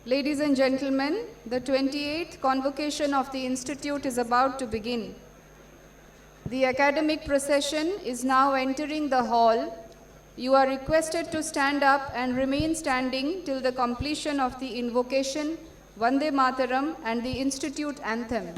Ladies and gentlemen, the 28th Convocation of the Institute is about to begin. The academic procession is now entering the hall. You are requested to stand up and remain standing till the completion of the invocation, Vande Mataram, and the Institute anthem.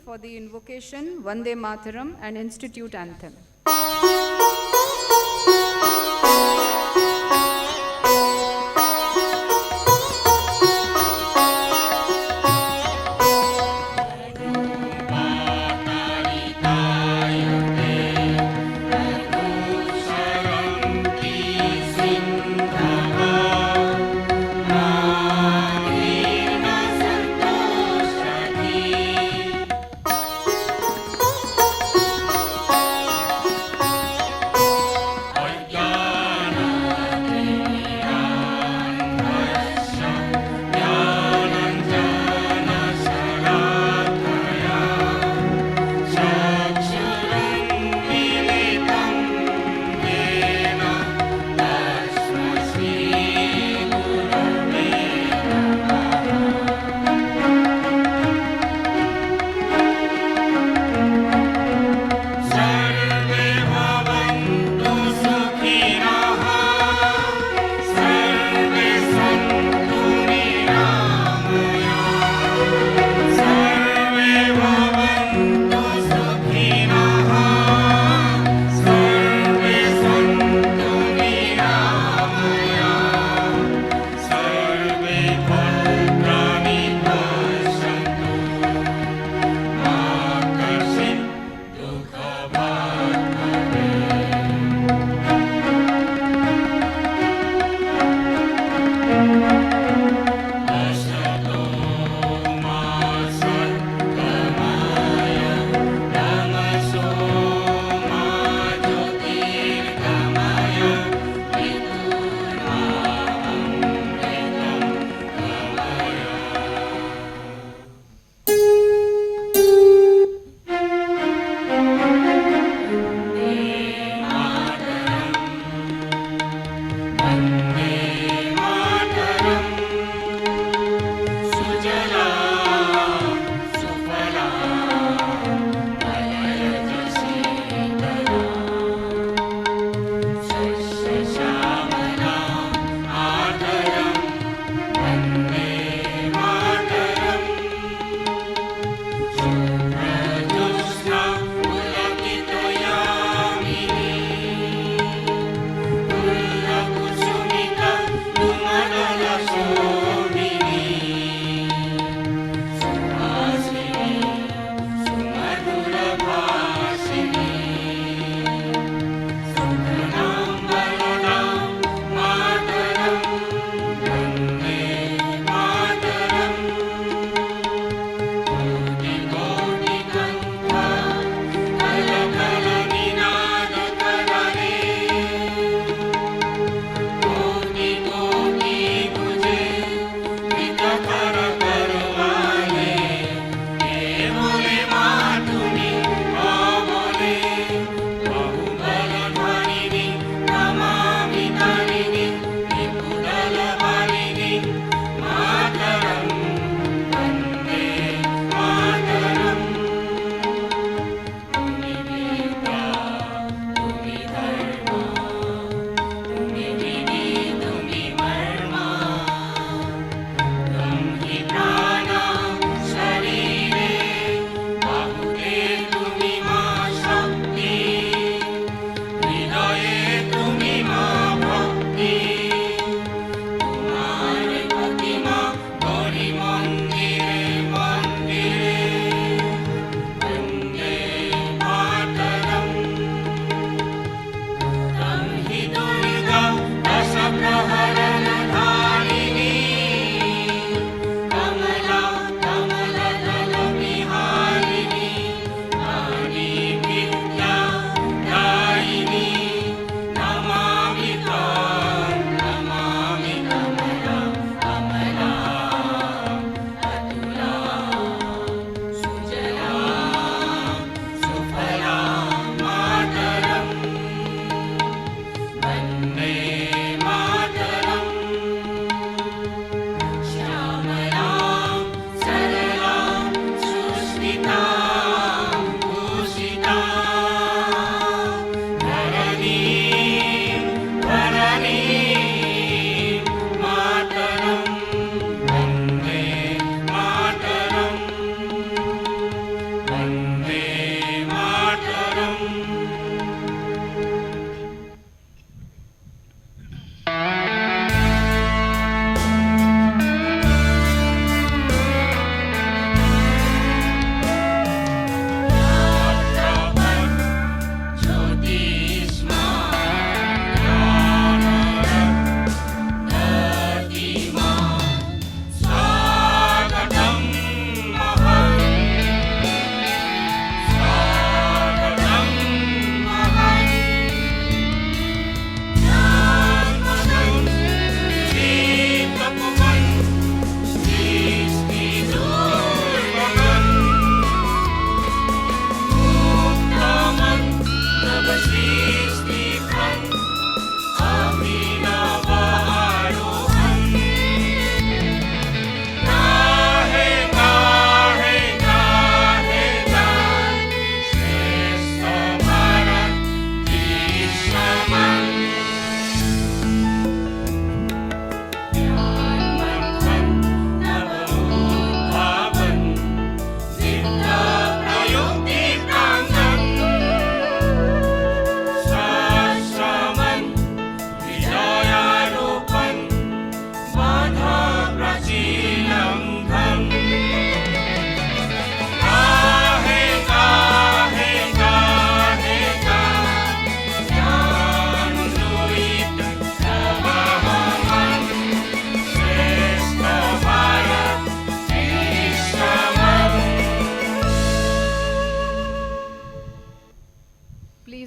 For the invocation, Vande Mataram, and Institute anthem.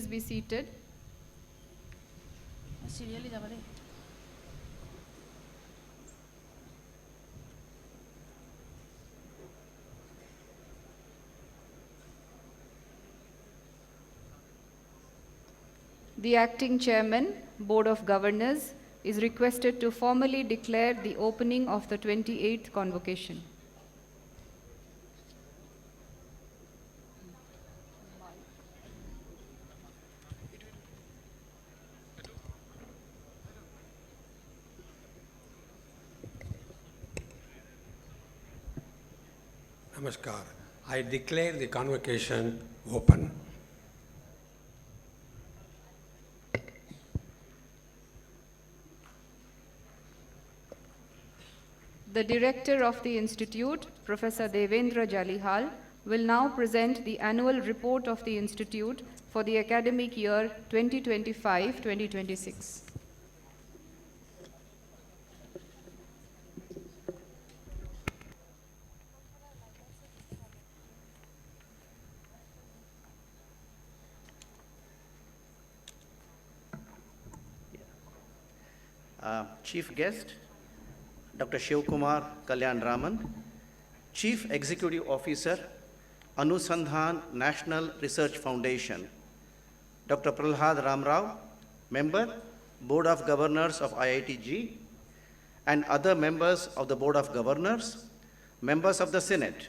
be seated. The acting chairman, Board of Governors, is requested to formally declare the opening of the 28th Convocation. Namaskar. I declare the convocation open. The director of the institute, Professor Devendra Jalihal, will now present the annual report of the institute for the academic year 2025-2026. Chief guest, Dr. Shivkumar Kalyan Raman, Chief Executive Officer, Anusandhan National Research Foundation, Dr. Prahlad Ramrao, Member, Board of Governors of IITG, and other members of the Board of Governors, members of the Senate,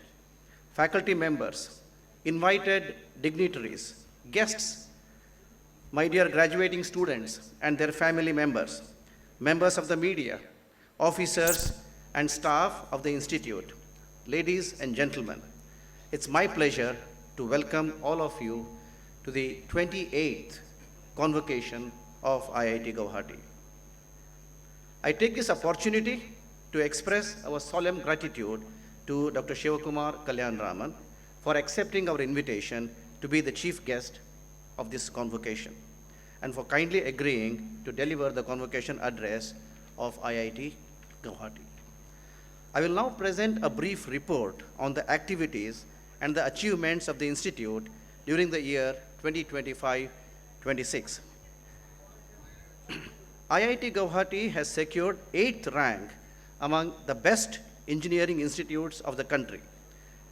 faculty members, invited dignitaries, guests, my dear graduating students and their family members, members of the media, officers and staff of the Institute, ladies and gentlemen, it's my pleasure to welcome all of you to the 28th Convocation of IIT Guwahati. I take this opportunity to express our solemn gratitude to Dr. Shivkumar Kalyan Raman for accepting our invitation to be the chief guest of this convocation and for kindly agreeing to deliver the convocation address of IIT Guwahati. I will now present a brief report on the activities and the achievements of the Institute during the year 2025-26. IIT Guwahati has secured 8th rank among the best engineering institutes of the country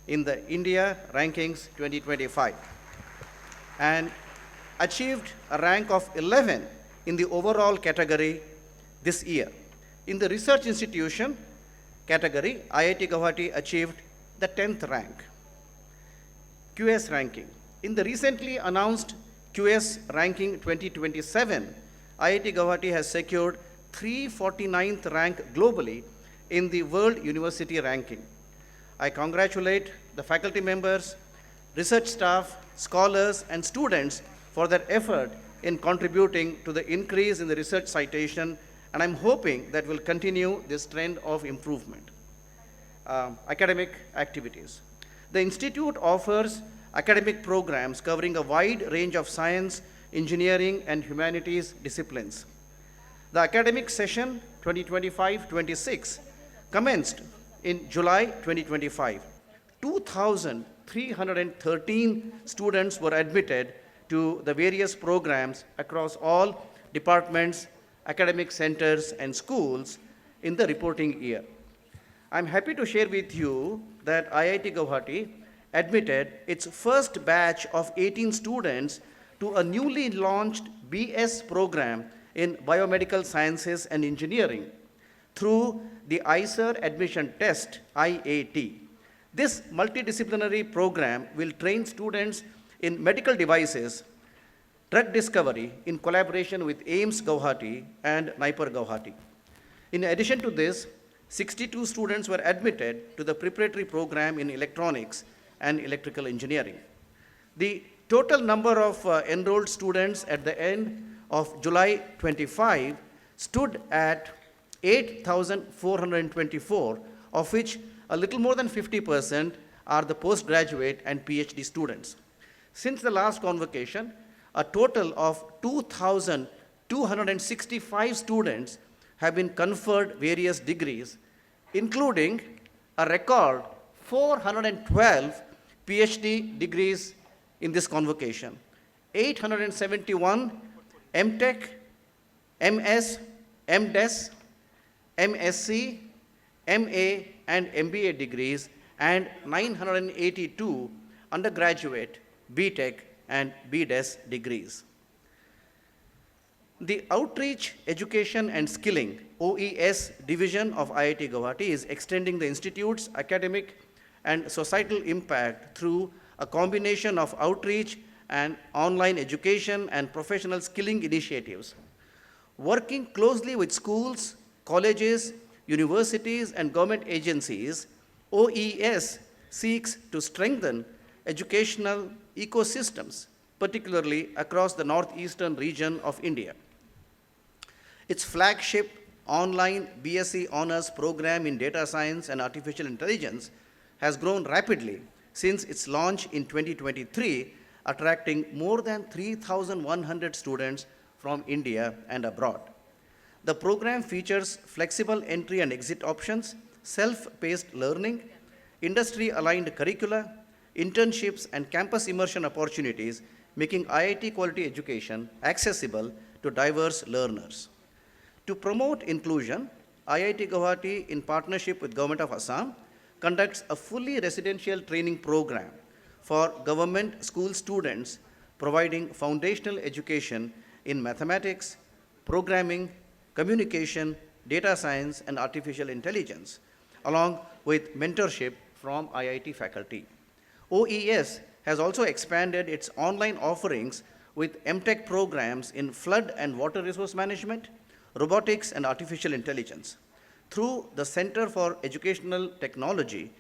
in the India Rankings 2025 and achieved a rank of 11 in the overall category this year. In the research institution category, IIT Guwahati achieved the 10th rank. QS ranking. In the recently announced QS ranking 2027, IIT Guwahati has secured 349th rank globally in the World University ranking. I congratulate the faculty members, research staff, scholars, and students for their effort in contributing to the increase in the research citation, and I'm hoping that we'll continue this trend of improvement. Academic activities. The Institute offers academic programs covering a wide range of science, engineering, and humanities disciplines. The academic session 2025-26 commenced in July 2025. 2,313 students were admitted to the various programs across all departments, academic centers, and schools in the reporting year. I'm happy to share with you that IIT Guwahati admitted its first batch of 18 students to a newly launched BS program in Biomedical Sciences and Engineering through the ICER admission test, IAT. This multidisciplinary program will train students in medical devices, drug discovery in collaboration with AIIMS Guwahati and NIPER Guwahati. In addition to this, 62 students were admitted to the preparatory program in electronics and electrical engineering. The total number of enrolled students at the end of July 25 stood at 8,424, of which a little more than 50% are the postgraduate and PhD students. Since the last convocation, a total of 2,265 students have been conferred various degrees, including a record 412 PhD degrees in this convocation. 871 MTech, MS, MDes, MSc, MA, and MBA degrees, and 982 undergraduate, BTech, and BDes degrees. The Outreach, Education and Skilling OES division of IIT Guwahati is extending the institute's academic and societal impact through a combination of outreach and online education and professional skilling initiatives. Working closely with schools, colleges, universities, and government agencies, OES seeks to strengthen educational ecosystems, particularly across the northeastern region of India. Its flagship online BSc Honors program in Data Science and Artificial Intelligence has grown rapidly since its launch in 2023, attracting more than 3,100 students from India and abroad. The program features flexible entry and exit options, self-paced learning, industry-aligned curricula, internships, and campus immersion opportunities, making IIT quality education accessible to diverse learners. To promote inclusion, IIT Guwahati, in partnership with Government of Assam, conducts a fully residential training program for government school students, providing foundational education in mathematics, programming, communication, data science, and artificial intelligence, along with mentorship from IIT faculty. OES has also expanded its online offerings with MTech programs in flood and water resource management, robotics, and artificial intelligence. Through the Center for Educational Technology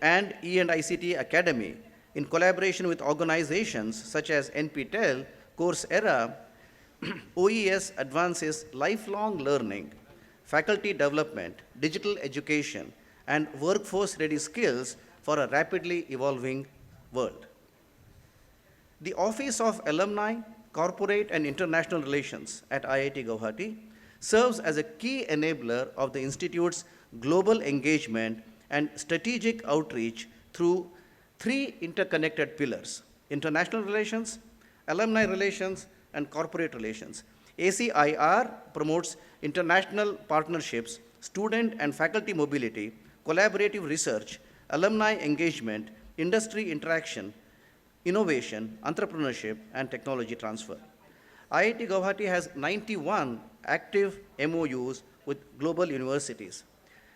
and E&ICT Academy, in collaboration with organizations such as NPTEL, Coursera, OES advances lifelong learning, faculty development, digital education, and workforce-ready skills for a rapidly evolving world. The Office of Alumni, Corporate and International Relations at IIT Guwahati serves as a key enabler of the Institute's global engagement and strategic outreach through three interconnected pillars: international relations, alumni relations, and corporate relations. ACIR promotes international partnerships, student and faculty mobility, collaborative research, alumni engagement, industry interaction, innovation, entrepreneurship, and technology transfer. IIT Guwahati has 91 active MOUs with global universities.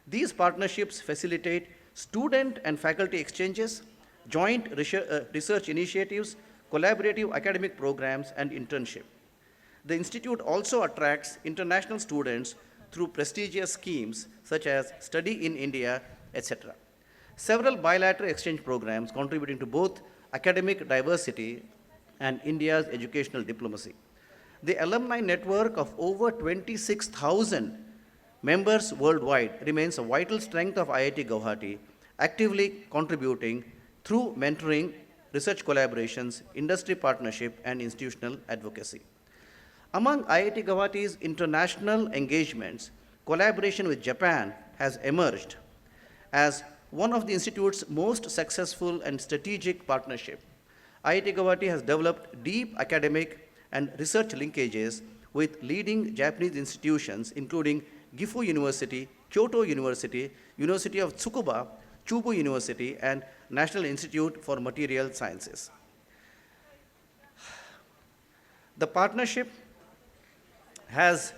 These partnerships facilitate student and faculty exchanges, joint research initiatives, collaborative academic programs, and internship. The institute also attracts international students through prestigious schemes such as Study in India, etc. Several bilateral exchange programs contributing to both academic diversity and India's educational diplomacy. The alumni network of over 26,000 members worldwide remains a vital strength of IIT Guwahati, actively contributing through mentoring, research collaborations, industry partnership, and institutional advocacy. Among IIT Guwahati's international engagements, collaboration with Japan has emerged as one of the Institute's most successful and strategic partnerships. IIT Guwahati has developed deep academic and research linkages with leading Japanese institutions, including Gifu University, Kyoto University, University of Tsukuba, Chubu University, and National Institute for Material Sciences. The partnership has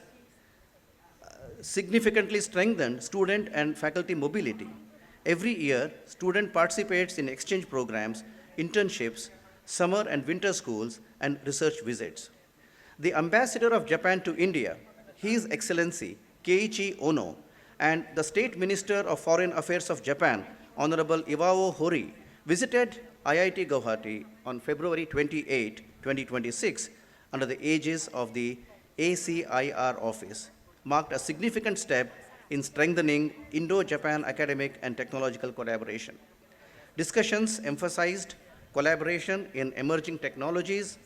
significantly strengthened student and faculty mobility. Every year, student participates in exchange programs, internships, summer and winter schools, and research visits. The ambassador of Japan to India, His Excellency Keiichi Ono, and the State Minister of Foreign Affairs of Japan, Honorable Iwao Hori, visited IIT Guwahati on February 28, 2026, under the aegis of the ACIR office, marked a significant step in strengthening Indo-Japan academic and technological collaboration. Discussions emphasized collaboration in emerging technologies,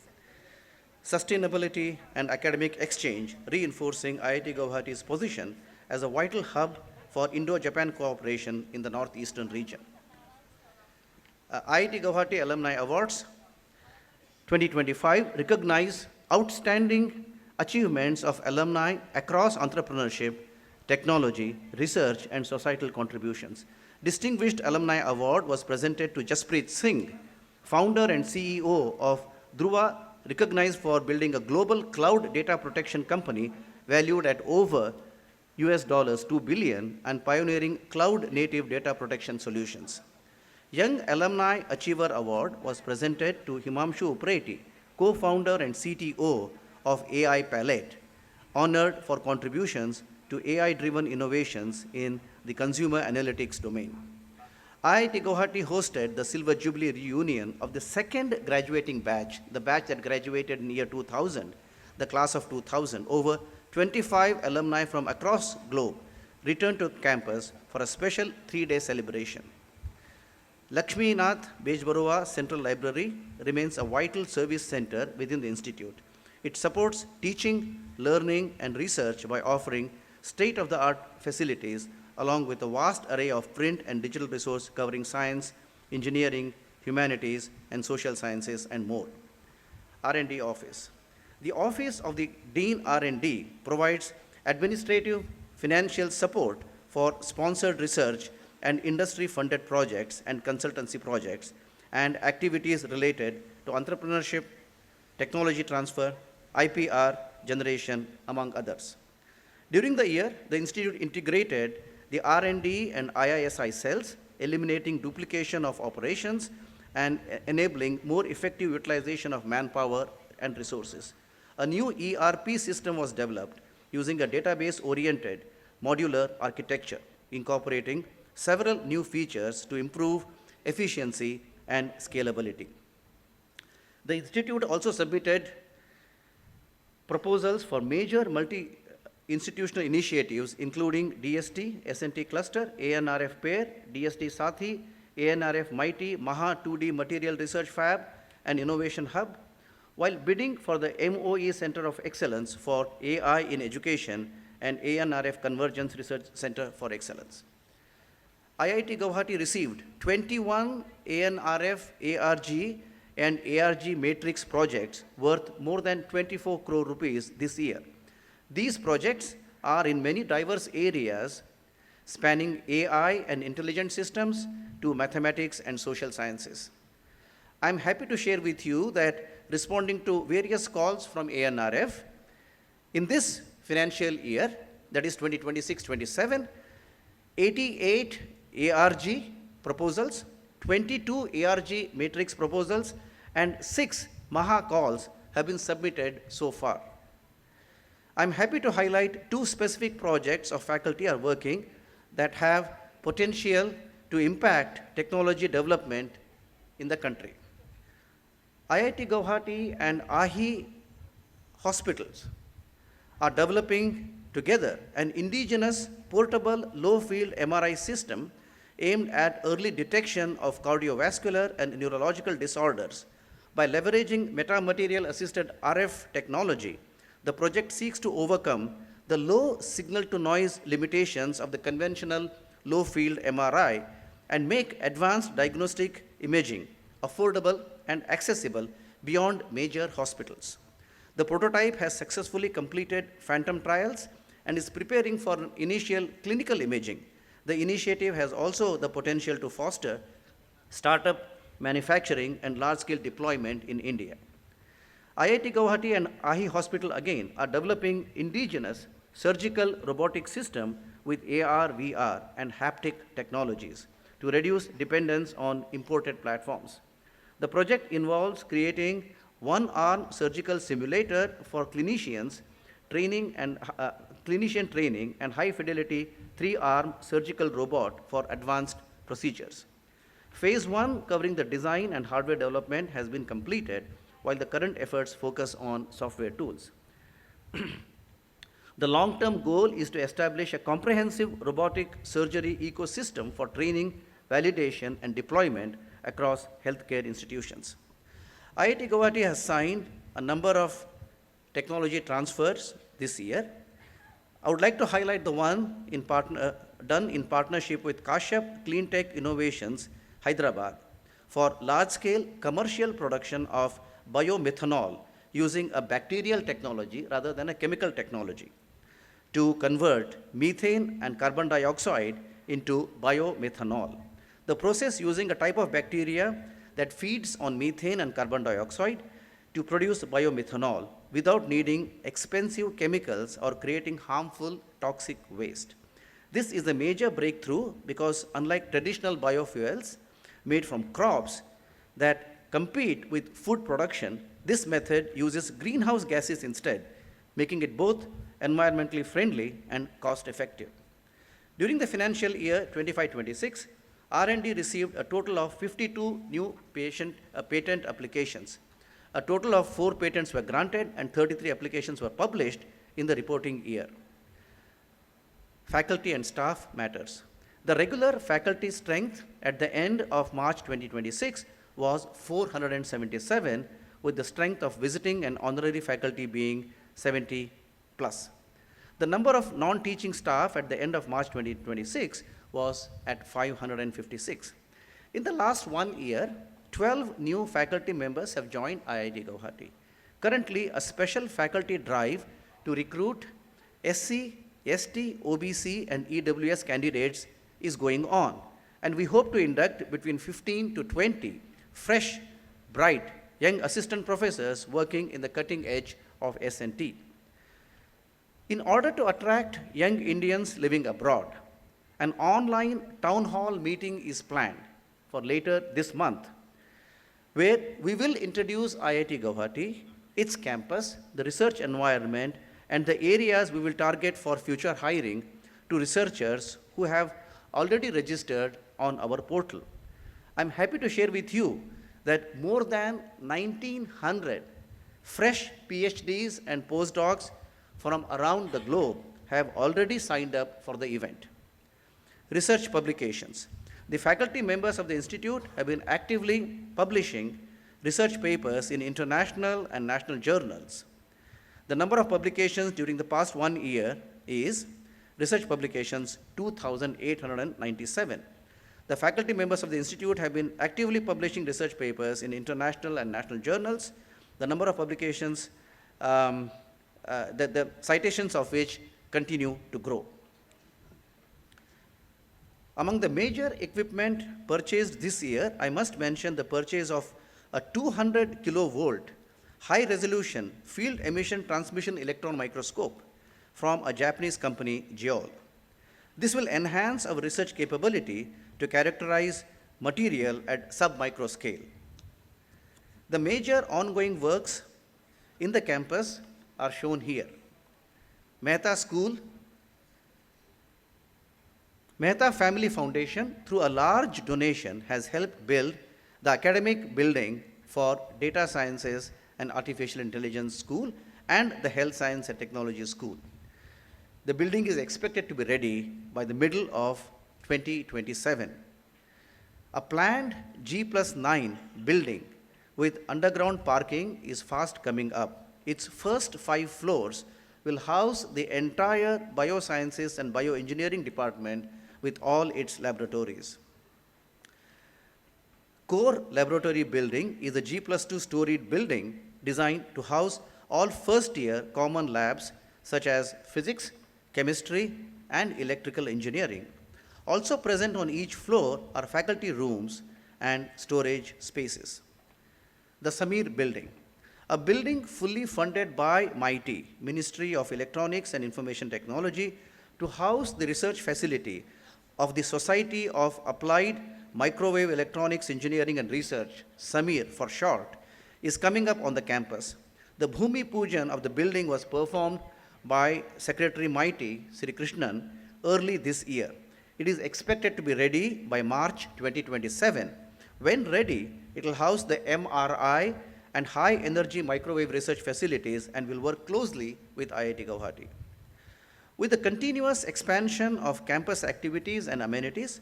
sustainability, and academic exchange, reinforcing IIT Guwahati's position as a vital hub for Indo-Japan cooperation in the northeastern region. IIT Guwahati Alumni Awards 2025 recognized outstanding achievements of alumni across entrepreneurship, technology, research, and societal contributions. Distinguished Alumni Award was presented to Jaspreet Singh, founder and CEO of Dhruva, recognized for building a global cloud data protection company valued at over US $2 billion and pioneering cloud-native data protection solutions. Young Alumni Achiever Award was presented to Himanshu Upreti, co-founder and CTO of AI Palette, honored for contributions to AI-driven innovations in the consumer analytics domain. IIT Guwahati hosted the Silver Jubilee reunion of the second graduating batch, the batch that graduated in year 2000, the class of 2000. Over 25 alumni from across globe returned to campus for a special 3-day celebration. Lakshmi Nath Bejbarua Central Library remains a vital service center within the institute. It supports teaching, learning, and research by offering state-of-the-art facilities along with a vast array of print and digital resources covering science, engineering, humanities, and social sciences, and more. R&D Office. The Office of the Dean R&D provides administrative financial support for sponsored research and industry-funded projects and consultancy projects and activities related to entrepreneurship, technology transfer, IPR generation, among others. During the year, the Institute integrated the R&D and IISI cells, eliminating duplication of operations and enabling more effective utilization of manpower and resources. A new ERP system was developed using a database-oriented modular architecture, incorporating several new features to improve efficiency and scalability. The Institute also submitted proposals for major multi-institutional initiatives, including DST, SNT Cluster, ANRF Pair, DST Sathi, ANRF Mighty, Maha 2D Material Research Fab, and Innovation Hub, while bidding for the MOE Center of Excellence for AI in Education and ANRF Convergence Research Center for Excellence. IIT Guwahati received 21 ANRF, ARG, and ARG matrix projects worth more than 24 crore rupees this year. These projects are in many diverse areas spanning AI and intelligent systems to mathematics and social sciences. I'm happy to share with you that responding to various calls from ANRF, in this financial year, that is 2026-27, 88 ARG proposals, 22 ARG matrix proposals, and 6 Maha calls have been submitted so far. I'm happy to highlight 2 specific projects our faculty are working that have potential to impact technology development in the country. IIT Guwahati and AHI hospitals are developing together an indigenous portable low-field MRI system aimed at early detection of cardiovascular and neurological disorders. By leveraging metamaterial-assisted RF technology, the project seeks to overcome the low signal-to-noise limitations of the conventional low-field MRI and make advanced diagnostic imaging affordable and accessible beyond major hospitals. The prototype has successfully completed phantom trials and is preparing for initial clinical imaging. The initiative has also the potential to foster startup manufacturing and large-scale deployment in India. IIT Guwahati and AHI Hospital again are developing indigenous surgical robotic system with AR, VR, and haptic technologies to reduce dependence on imported platforms. The project involves creating one-arm surgical simulator for clinician training and high-fidelity 3-arm surgical robot for advanced procedures. Phase 1, covering the design and hardware development, has been completed, while the current efforts focus on software tools. The long-term goal is to establish a comprehensive robotic surgery ecosystem for training, validation, and deployment across healthcare institutions. IIT Guwahati has signed a number of technology transfers this year. I would like to highlight the one done in partnership with Kashyap Cleantech Innovations, Hyderabad, for large-scale commercial production of biomethanol using a bacterial technology rather than a chemical technology to convert methane and carbon dioxide into biomethanol. The process using a type of bacteria that feeds on methane and carbon dioxide to produce biomethanol without needing expensive chemicals or creating harmful toxic waste. This is a major breakthrough because unlike traditional biofuels made from crops that compete with food production, this method uses greenhouse gases instead, making it both environmentally friendly and cost effective. During the financial year 25-26, R&D received a total of 52 new patent applications. A total of 4 patents were granted and 33 applications were published in the reporting year. Faculty and staff matters. The regular faculty strength at the end of March 2026 was 477, with the strength of visiting and honorary faculty being 70 plus. The number of non-teaching staff at the end of March 2026 was at 556. In the last 1 year, 12 new faculty members have joined IIT Guwahati. Currently, a special faculty drive to recruit SC, ST, OBC, and EWS candidates is going on, and we hope to induct between 15 to 20 fresh, bright, young assistant professors working in the cutting edge of S&T. In order to attract young Indians living abroad, an online town hall meeting is planned for later this month, where we will introduce IIT Guwahati, its campus, the research environment, and the areas we will target for future hiring to researchers who have already registered on our portal. I'm happy to share with you that more than 1,900 fresh PhDs and postdocs from around the globe have already signed up for the event. Research publications. The faculty members of the institute have been actively publishing research papers in international and national journals. The number of publications during the past 1 year is research publications 2,897. The faculty members of the institute have been actively publishing research papers in international and national journals. The number of publications, the citations of which continue to grow. Among the major equipment purchased this year, I must mention the purchase of a 200 kilovolt high-resolution field emission transmission electron microscope from a Japanese company, Geol. This will enhance our research capability to characterize material at sub-micro scale. The major ongoing works in the campus are shown here. Mehta School, Mehta Family Foundation, through a large donation, has helped build the academic building for Data Sciences and Artificial Intelligence School and the Health Science and Technology School. The building is expected to be ready by the middle of 2027. A planned G+9 building with underground parking is fast coming up. Its first 5 floors will house the entire biosciences and bioengineering department with all its laboratories. Core laboratory building is a G+2 storied building designed to house all first-year common labs such as physics, chemistry, and electrical engineering. Also present on each floor are faculty rooms and storage spaces. The Samir Building, a building fully funded by MIT, Ministry of Electronics and Information Technology, to house the research facility of the Society of Applied Microwave Electronics Engineering and Research, SAMIR for short, is coming up on the campus. The Bhumi Pujan of the building was performed by Secretary MIT, Sri Krishnan, early this year. It is expected to be ready by March 2027. When ready, it will house the MRI and high energy microwave research facilities and will work closely with IIT Guwahati. With the continuous expansion of campus activities and amenities,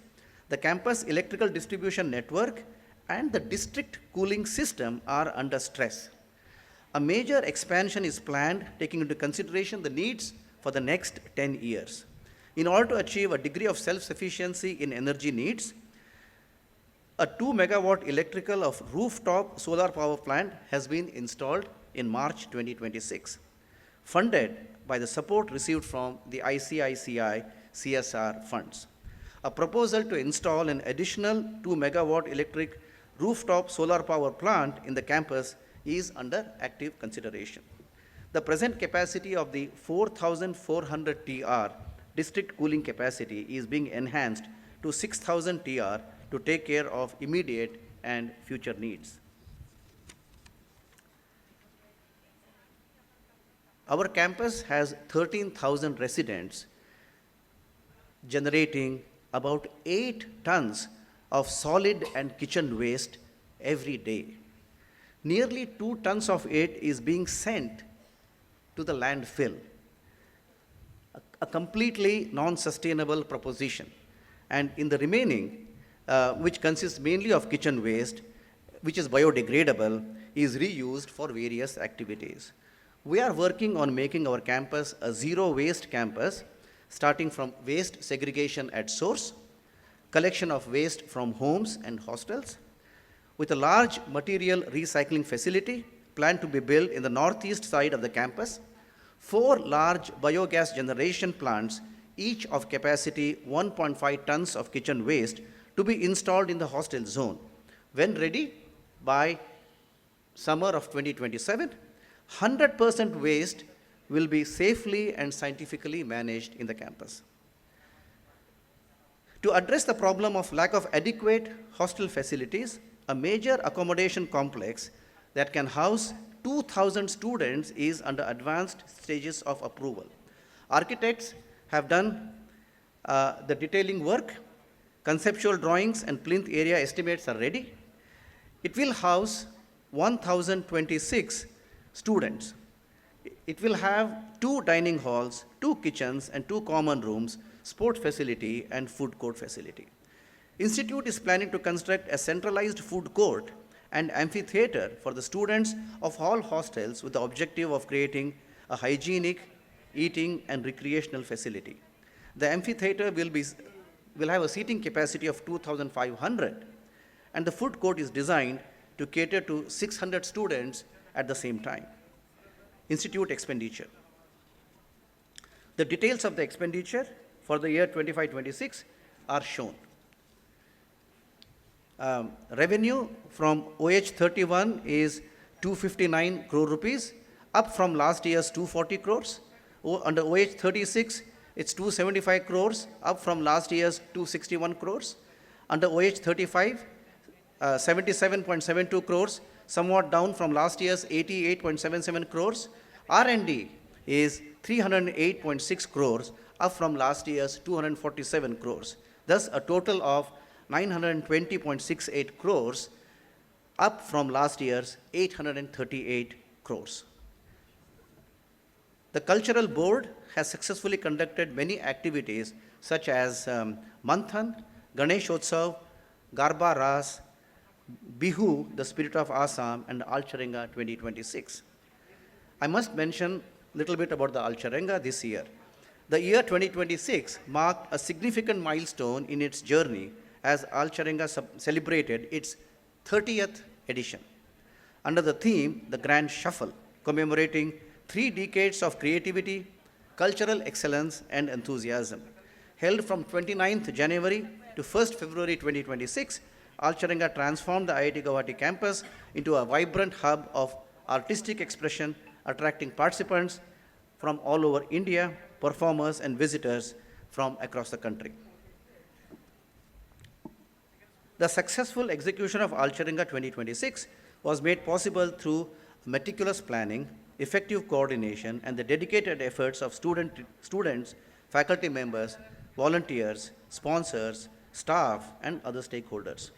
the campus electrical distribution network and the district cooling system are under stress. A major expansion is planned, taking into consideration the needs for the next 10 years. In order to achieve a degree of self-sufficiency in energy needs, A 2 megawatt electrical of rooftop solar power plant has been installed in March 2026, funded by the support received from the ICICI CSR funds. A proposal to install an additional 2 megawatt electric rooftop solar power plant in the campus is under active consideration. The present capacity of the 4,400 TR district cooling capacity is being enhanced to 6,000 TR to take care of immediate and future needs. Our campus has 13,000 residents, generating about 8 tons of solid and kitchen waste every day. Nearly 2 tons of it is being sent to the landfill, a completely non-sustainable proposition. And in the remaining, which consists mainly of kitchen waste, which is biodegradable, is reused for various activities. We are working on making our campus a zero waste campus, starting from waste segregation at source, collection of waste from homes and hostels, with a large material recycling facility planned to be built in the northeast side of the campus, 4 large biogas generation plants, each of capacity 1.5 tons of kitchen waste, to be installed in the hostel zone. When ready, by summer of 2027, 100% waste will be safely and scientifically managed in the campus. To address the problem of lack of adequate hostel facilities, a major accommodation complex that can house 2,000 students is under advanced stages of approval. Architects have done the detailing work, conceptual drawings and plinth area estimates are ready. It will house 1,026 students. It will have 2 dining halls, 2 kitchens and 2 common rooms, sport facility and food court facility. Institute is planning to construct a centralized food court and amphitheater for the students of all hostels with the objective of creating a hygienic eating and recreational facility. The amphitheater will have a seating capacity of 2,500, and the food court is designed to cater to 600 students at the same time. Institute expenditure. The details of the expenditure for the year 25-26 are shown. Revenue from OH 31 is 259 crore rupees, up from last year's 240 crores. Under OH 36, it's 275 crores, up from last year's 261 crores. Under OH 35, 77.72 crores, somewhat down from last year's 88.77 crores. R&D is 308.6 crores, up from last year's 247 crores. Thus, a total of 920.68 crores, up from last year's 838 crores. The Cultural Board has successfully conducted many activities such as Manthan, Ganeshotsav, Garba Ras, Bihu, the Spirit of Assam, and Alcharenga 2026. I must mention a little bit about the Alcharenga this year. The year 2026 marked a significant milestone in its journey as Alcharenga celebrated its 30th edition. Under the theme, The Grand Shuffle, commemorating 3 decades of creativity, cultural excellence, and enthusiasm. Held from 29th January to 1st February 2026, Alcharenga transformed the IIT Guwahati campus into a vibrant hub of artistic expression, attracting participants from all over India, performers and visitors from across the country. The successful execution of Alcharenga 2026 was made possible through meticulous planning, effective coordination, and the dedicated efforts of students, faculty members, volunteers, sponsors, staff, and other stakeholders.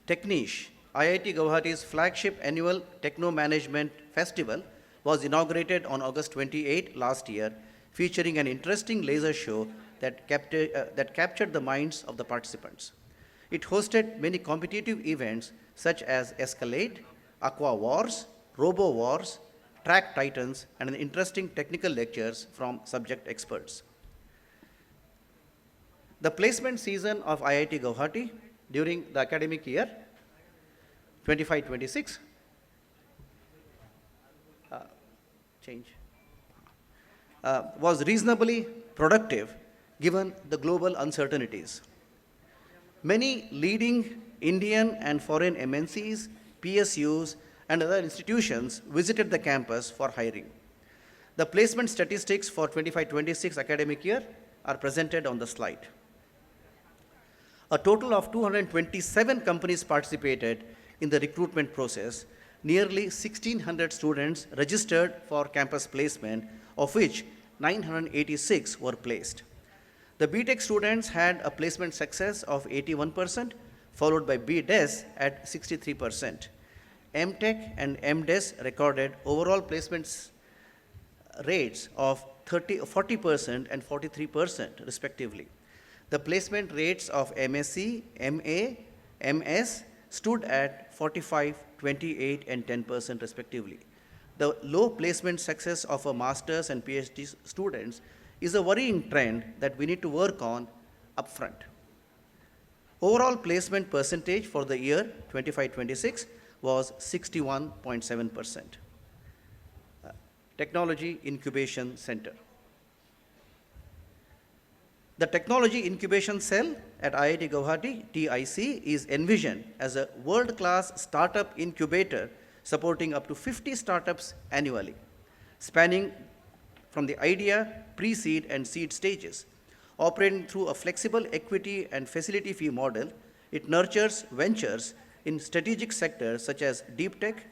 Techniche, IIT Guwahati's flagship annual Techno Management Festival, was inaugurated on August 28 last year, featuring an interesting laser show that captured the minds of the participants. It hosted many competitive events such as Escalade, Aqua Wars, Robo Wars, Track Titans, and interesting technical lectures from subject experts. The placement season of IIT Guwahati during the academic year 25-26 was reasonably productive given the global uncertainties. Many leading Indian and foreign MNCs, PSUs, and other institutions visited the campus for hiring. The placement statistics for 25-26 academic year are presented on the slide. A total of 227 companies participated in the recruitment process. Nearly 1,600 students registered for campus placement, of which 986 were placed. The BTech students had a placement success of 81%, followed by BDes at 63%. MTech and MDes recorded overall placements rates of 40% and 43% respectively. The placement rates of MSc, MA, MS stood at 45, 28, and 10% respectively. The low placement success of a master's and PhD students is a worrying trend that we need to work on upfront. Overall placement percentage for the year 25-26 was 61.7%. Technology Incubation Center. The Technology Incubation Cell at IIT Guwahati, TIC, is envisioned as a world-class startup incubator supporting up to 50 startups annually, spanning from the idea, pre-seed, and seed stages. Operating through a flexible equity and facility fee model, it nurtures ventures in strategic sectors such as deep tech,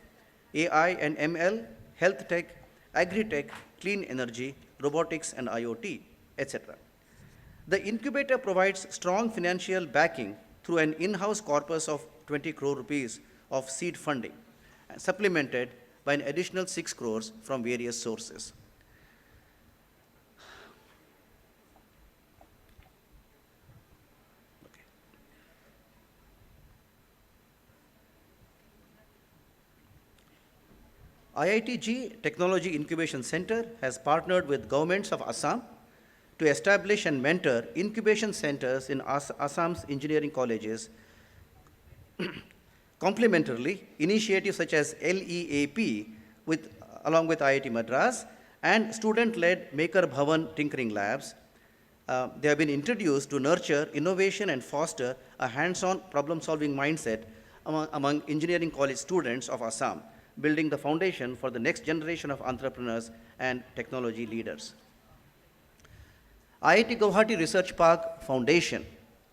AI and ML, health tech, agri-tech, clean energy, robotics and IoT, etc. The incubator provides strong financial backing through an in-house corpus of 20 crore rupees of seed funding, supplemented by an additional 6 crores from various sources. IITG Technology Incubation Center has partnered with governments of Assam to establish and mentor incubation centers in Assam's engineering colleges. Complementarily, initiatives such as LEAP along with IIT Madras and student-led Maker Bhavan tinkering labs, they have been introduced to nurture innovation and foster a hands-on problem-solving mindset among engineering college students of Assam, building the foundation for the next generation of entrepreneurs and technology leaders. IIT Guwahati Research Park Foundation,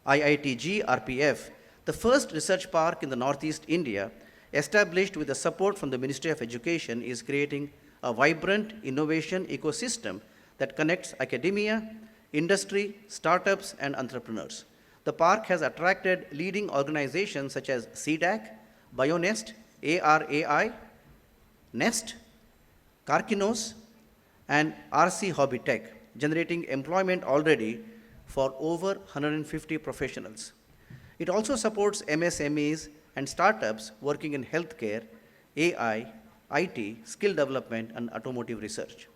IITG RPF, the first research park in the Northeast India, established with the support from the Ministry of Education, is creating a vibrant innovation ecosystem that connects academia, industry, startups, and entrepreneurs. The park has attracted leading organizations such as CDAC, BioNest, ARAI, Nest, Karkinos, and RC Hobby Tech, generating employment already for over 150 professionals. It also supports MSMEs and startups working in healthcare, AI, IT, skill development, and automotive research.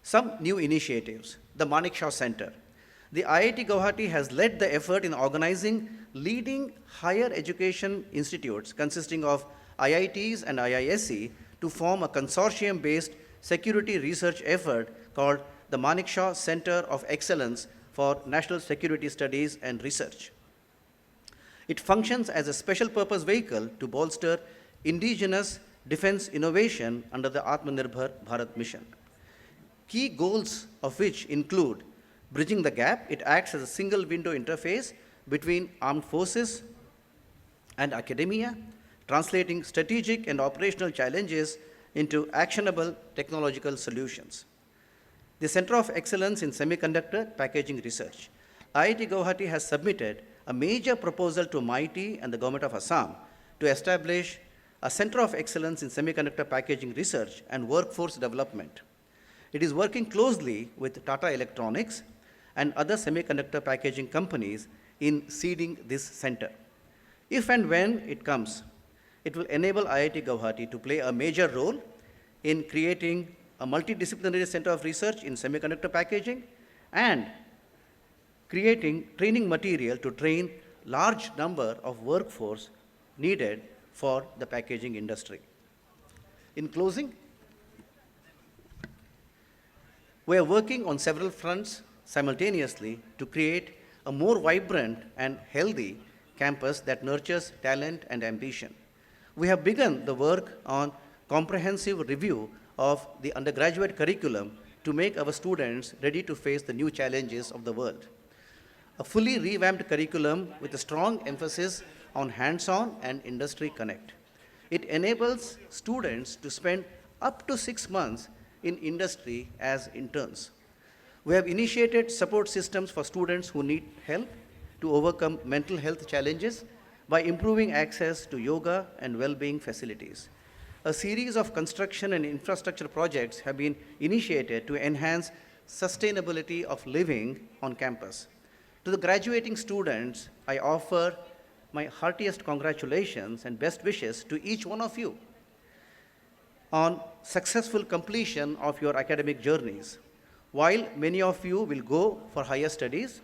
Some new initiatives. The Manekshaw Center. The IIT Guwahati has led the effort in organizing leading higher education institutes consisting of IITs and IISc to form a consortium-based security research effort called the Manekshaw Center of Excellence for National Security Studies and Research. It functions as a special purpose vehicle to bolster indigenous defense innovation under the Atmanirbhar Bharat mission. Key goals of which include bridging the gap. It acts as a single window interface between armed forces and academia, translating strategic and operational challenges into actionable technological solutions. The Center of Excellence in Semiconductor Packaging Research. IIT Guwahati has submitted a major proposal to MIT and the Government of Assam to establish a Center of Excellence in Semiconductor Packaging Research and Workforce Development. It is working closely with Tata Electronics and other semiconductor packaging companies in seeding this center. If and when it comes, it will enable IIT Guwahati to play a major role in creating a multidisciplinary center of research in semiconductor packaging and creating training material to train large number of workforce needed for the packaging industry. In closing, we are working on several fronts simultaneously to create a more vibrant and healthy campus that nurtures talent and ambition. We have begun the work on comprehensive review of the undergraduate curriculum to make our students ready to face the new challenges of the world. A fully revamped curriculum with a strong emphasis on hands-on and industry connect. It enables students to spend up to 6 months in industry as interns. We have initiated support systems for students who need help to overcome mental health challenges by improving access to yoga and well-being facilities. A series of construction and infrastructure projects have been initiated to enhance sustainability of living on campus. To the graduating students, I offer my heartiest congratulations and best wishes to each one of you on successful completion of your academic journeys. While many of you will go for higher studies,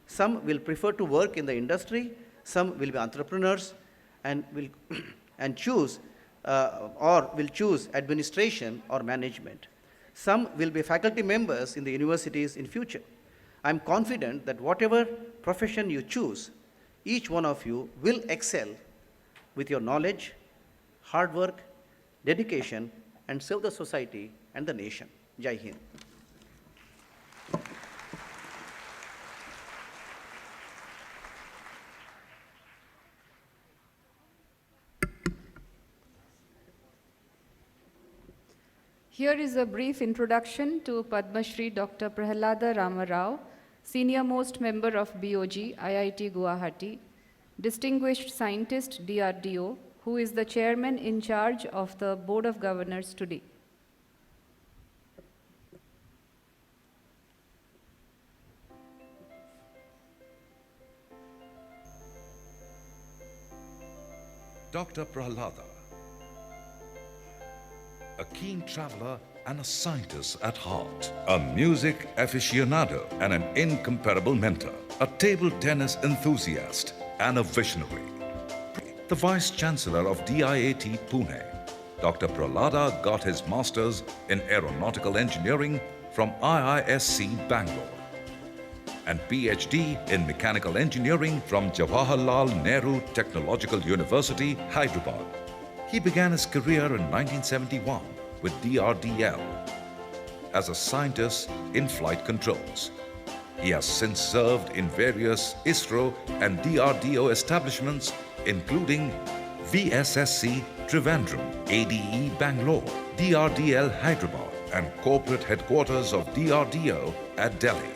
some will prefer to work in the industry, some will be entrepreneurs and will choose administration or management. Some will be faculty members in the universities in future. I'm confident that whatever profession you choose, each one of you will excel with your knowledge, hard work, dedication, and serve the society and the nation. Jai Hind. Here is a brief introduction to Padma Shri Dr. Prahalada Rama Rao, Senior Most Member of BOG, IIT Guwahati, Distinguished Scientist, DRDO, who is the Chairman in charge of the Board of Governors today. Dr. Prahalada, a keen traveler and a scientist at heart, a music aficionado and an incomparable mentor, a table tennis enthusiast and a visionary. The Vice Chancellor of DIAT Pune, Dr. Prahalada got his Masters in Aeronautical Engineering from IISc Bangalore and PhD in Mechanical Engineering from Jawaharlal Nehru Technological University, Hyderabad. He began his career in 1971 with DRDL as a scientist in flight controls. He has since served in various ISRO and DRDO establishments, including VSSC Trivandrum, ADE Bangalore, DRDL Hyderabad, and corporate headquarters of DRDO at Delhi.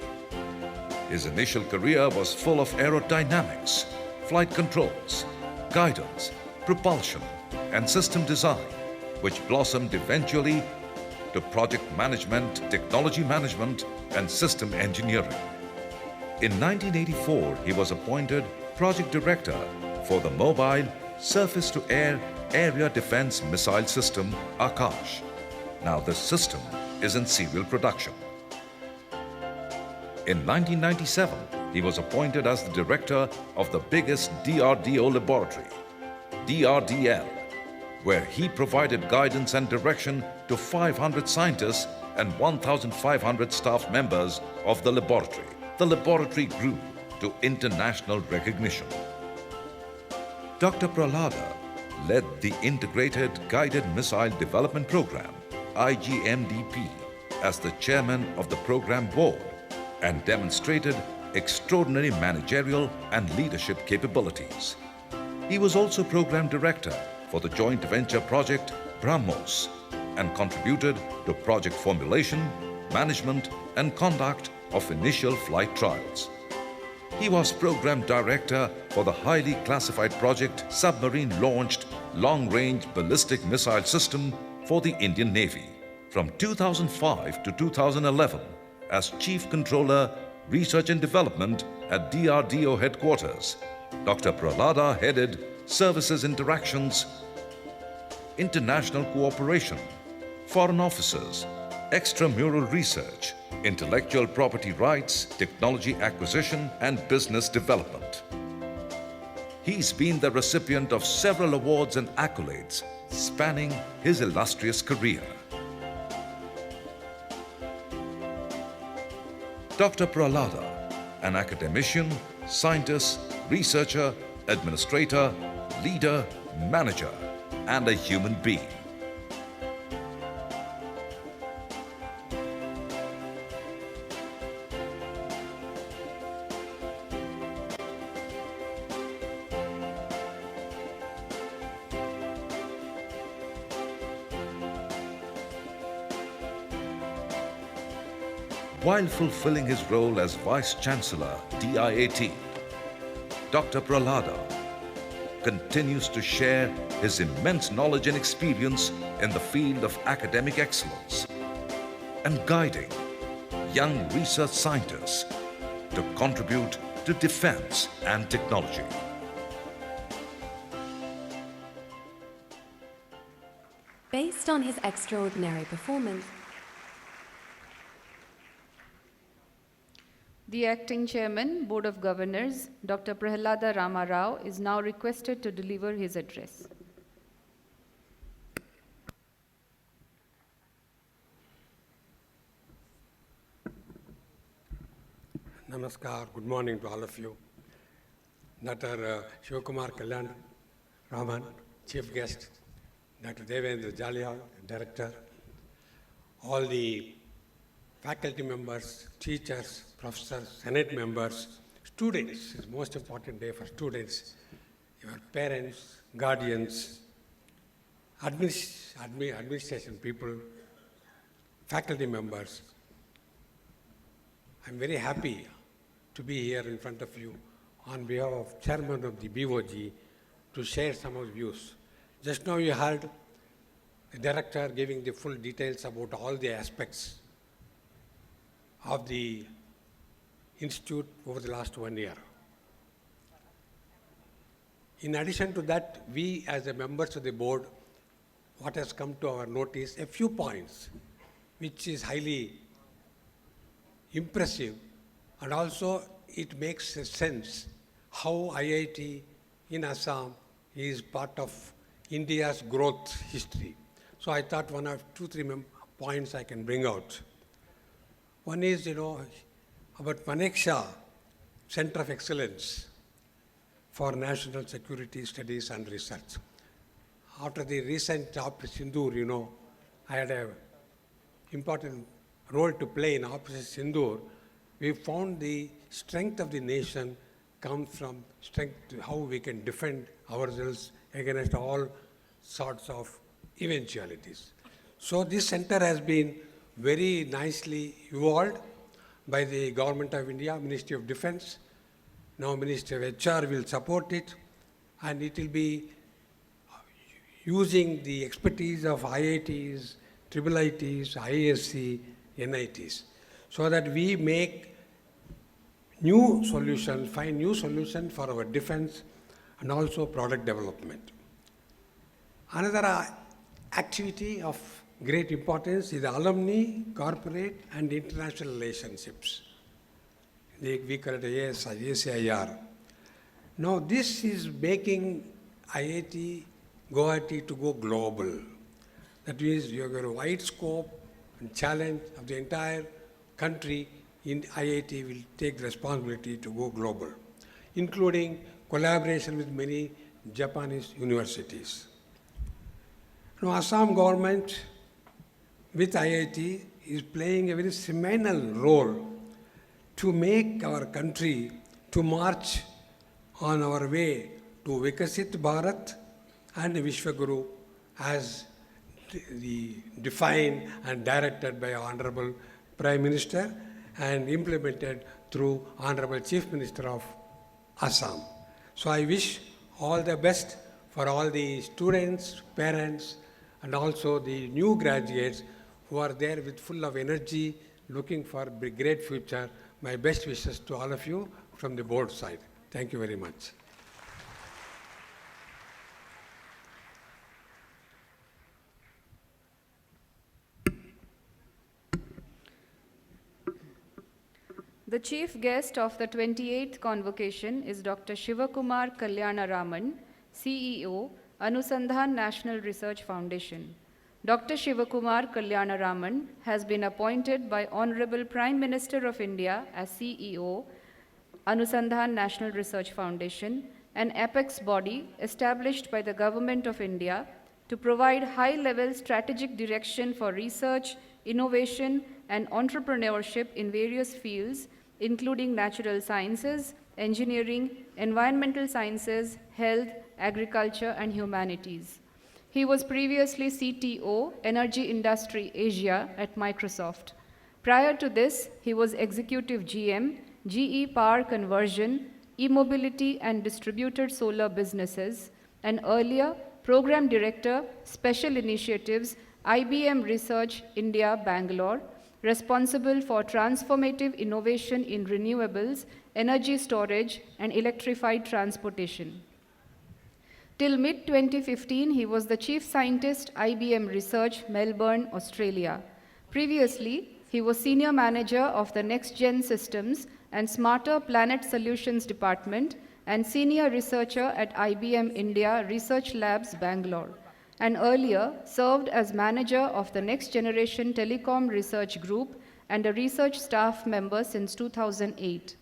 His initial career was full of aerodynamics, flight controls, guidance, propulsion, and system design, which blossomed eventually to project management, technology management, and system engineering. In 1984, he was appointed project director for the Mobile Surface-to-Air Area Defense Missile System, Akash. Now this system is in serial production. In 1997, he was appointed as the director of the biggest DRDO laboratory, DRDL, where he provided guidance and direction to 500 scientists and 1,500 staff members of the laboratory. The laboratory grew to international recognition. Dr. Prahalada led the Integrated Guided Missile Development Program, IGMDP, as the chairman of the program board and demonstrated extraordinary managerial and leadership capabilities. He was also program director for the joint venture project BrahMos and contributed to project formulation, management, and conduct of initial flight trials. He was program director for the highly classified project Submarine Launched Long-Range Ballistic Missile System for the Indian Navy from 2005 to 2011 as Chief Controller, Research and Development at DRDO headquarters. Dr. Prahalada headed Services Interactions, International Cooperation, Foreign Officers, extramural research, intellectual property rights, technology acquisition, and business development. He's been the recipient of several awards and accolades spanning his illustrious career. Dr. Prahlada, an academician, scientist, researcher, administrator, leader, manager, and a human being. While fulfilling his role as Vice Chancellor, DIAT, Dr. Prahlada continues to share his immense knowledge and experience in the field of academic excellence and guiding young research scientists to contribute to defense and technology. Based on his extraordinary performance, The Acting Chairman, Board of Governors, Dr. Prahlada Rama Rao, is now requested to deliver his address. Namaskar, good morning to all of you. Dr. Shivakumar Kalyan Raman, Chief Guest, Dr. Devendra Jalia, Director, all the faculty members, teachers, professors, Senate members, students, it's the most important day for students, your parents, guardians, administration people, faculty members. I'm very happy to be here in front of you on behalf of Chairman of the BOG to share some of the views. Just now you heard the Director giving the full details about all the aspects of the Institute over the last 1 year. In addition to that, we as the members of the board, what has come to our notice, a few points, which is highly impressive, and also it makes a sense how IIT in Assam is part of India's growth history. So I thought one or two, three points I can bring out. One is, about Manekshaw Center of Excellence for National Security Studies and Research. After the recent Operation Sindoor, I had an important role to play in Operation Sindoor. We found the strength of the nation comes from strength to how we can defend ourselves against all sorts of eventualities. So this center has been very nicely evolved by the Government of India, Ministry of Defense. Now Ministry of HR will support it, and it will be using the expertise of IITs, IIITs, IISc, NITs, so that we make new solutions, find new solutions for our defense and also product development. Another activity of great importance is the alumni, corporate, and international relationships. We call it ACIR. Now this is making IIT Guwahati to go global. That means you have got a wide scope and challenge of the entire country. In IIT will take the responsibility to go global, including collaboration with many Japanese universities. Now Assam government with IIT is playing a very seminal role to make our country to march on our way to Vikasit Bharat and Vishwaguru as defined and directed by Honorable Prime Minister and implemented through Honorable Chief Minister of Assam. So I wish all the best for all the students, parents, and also the new graduates who are there with full of energy, looking for a great future. My best wishes to all of you from the board side. Thank you very much. The chief guest of the 28th Convocation is Dr. Shivakumar Kalyanaraman, CEO, Anusandhan National Research Foundation. Dr. Shivakumar Kalyanaraman has been appointed by Honorable Prime Minister of India as CEO, Anusandhan National Research Foundation, an apex body established by the Government of India to provide high-level strategic direction for research, innovation, and entrepreneurship in various fields, including natural sciences, engineering, environmental sciences, health, agriculture, and humanities. He was previously CTO, Energy Industry Asia at Microsoft. Prior to this, he was Executive GM, GE Power Conversion, E-Mobility and Distributed Solar Businesses, and earlier, Program Director, Special Initiatives, IBM Research India, Bangalore, responsible for transformative innovation in renewables, energy storage, and electrified transportation. Till mid-2015, he was the Chief Scientist, IBM Research, Melbourne, Australia. Previously, he was Senior Manager of the Next Gen Systems and Smarter Planet Solutions Department and Senior Researcher at IBM India Research Labs, Bangalore, and earlier served as Manager of the Next Generation Telecom Research Group and a research staff member since 2008.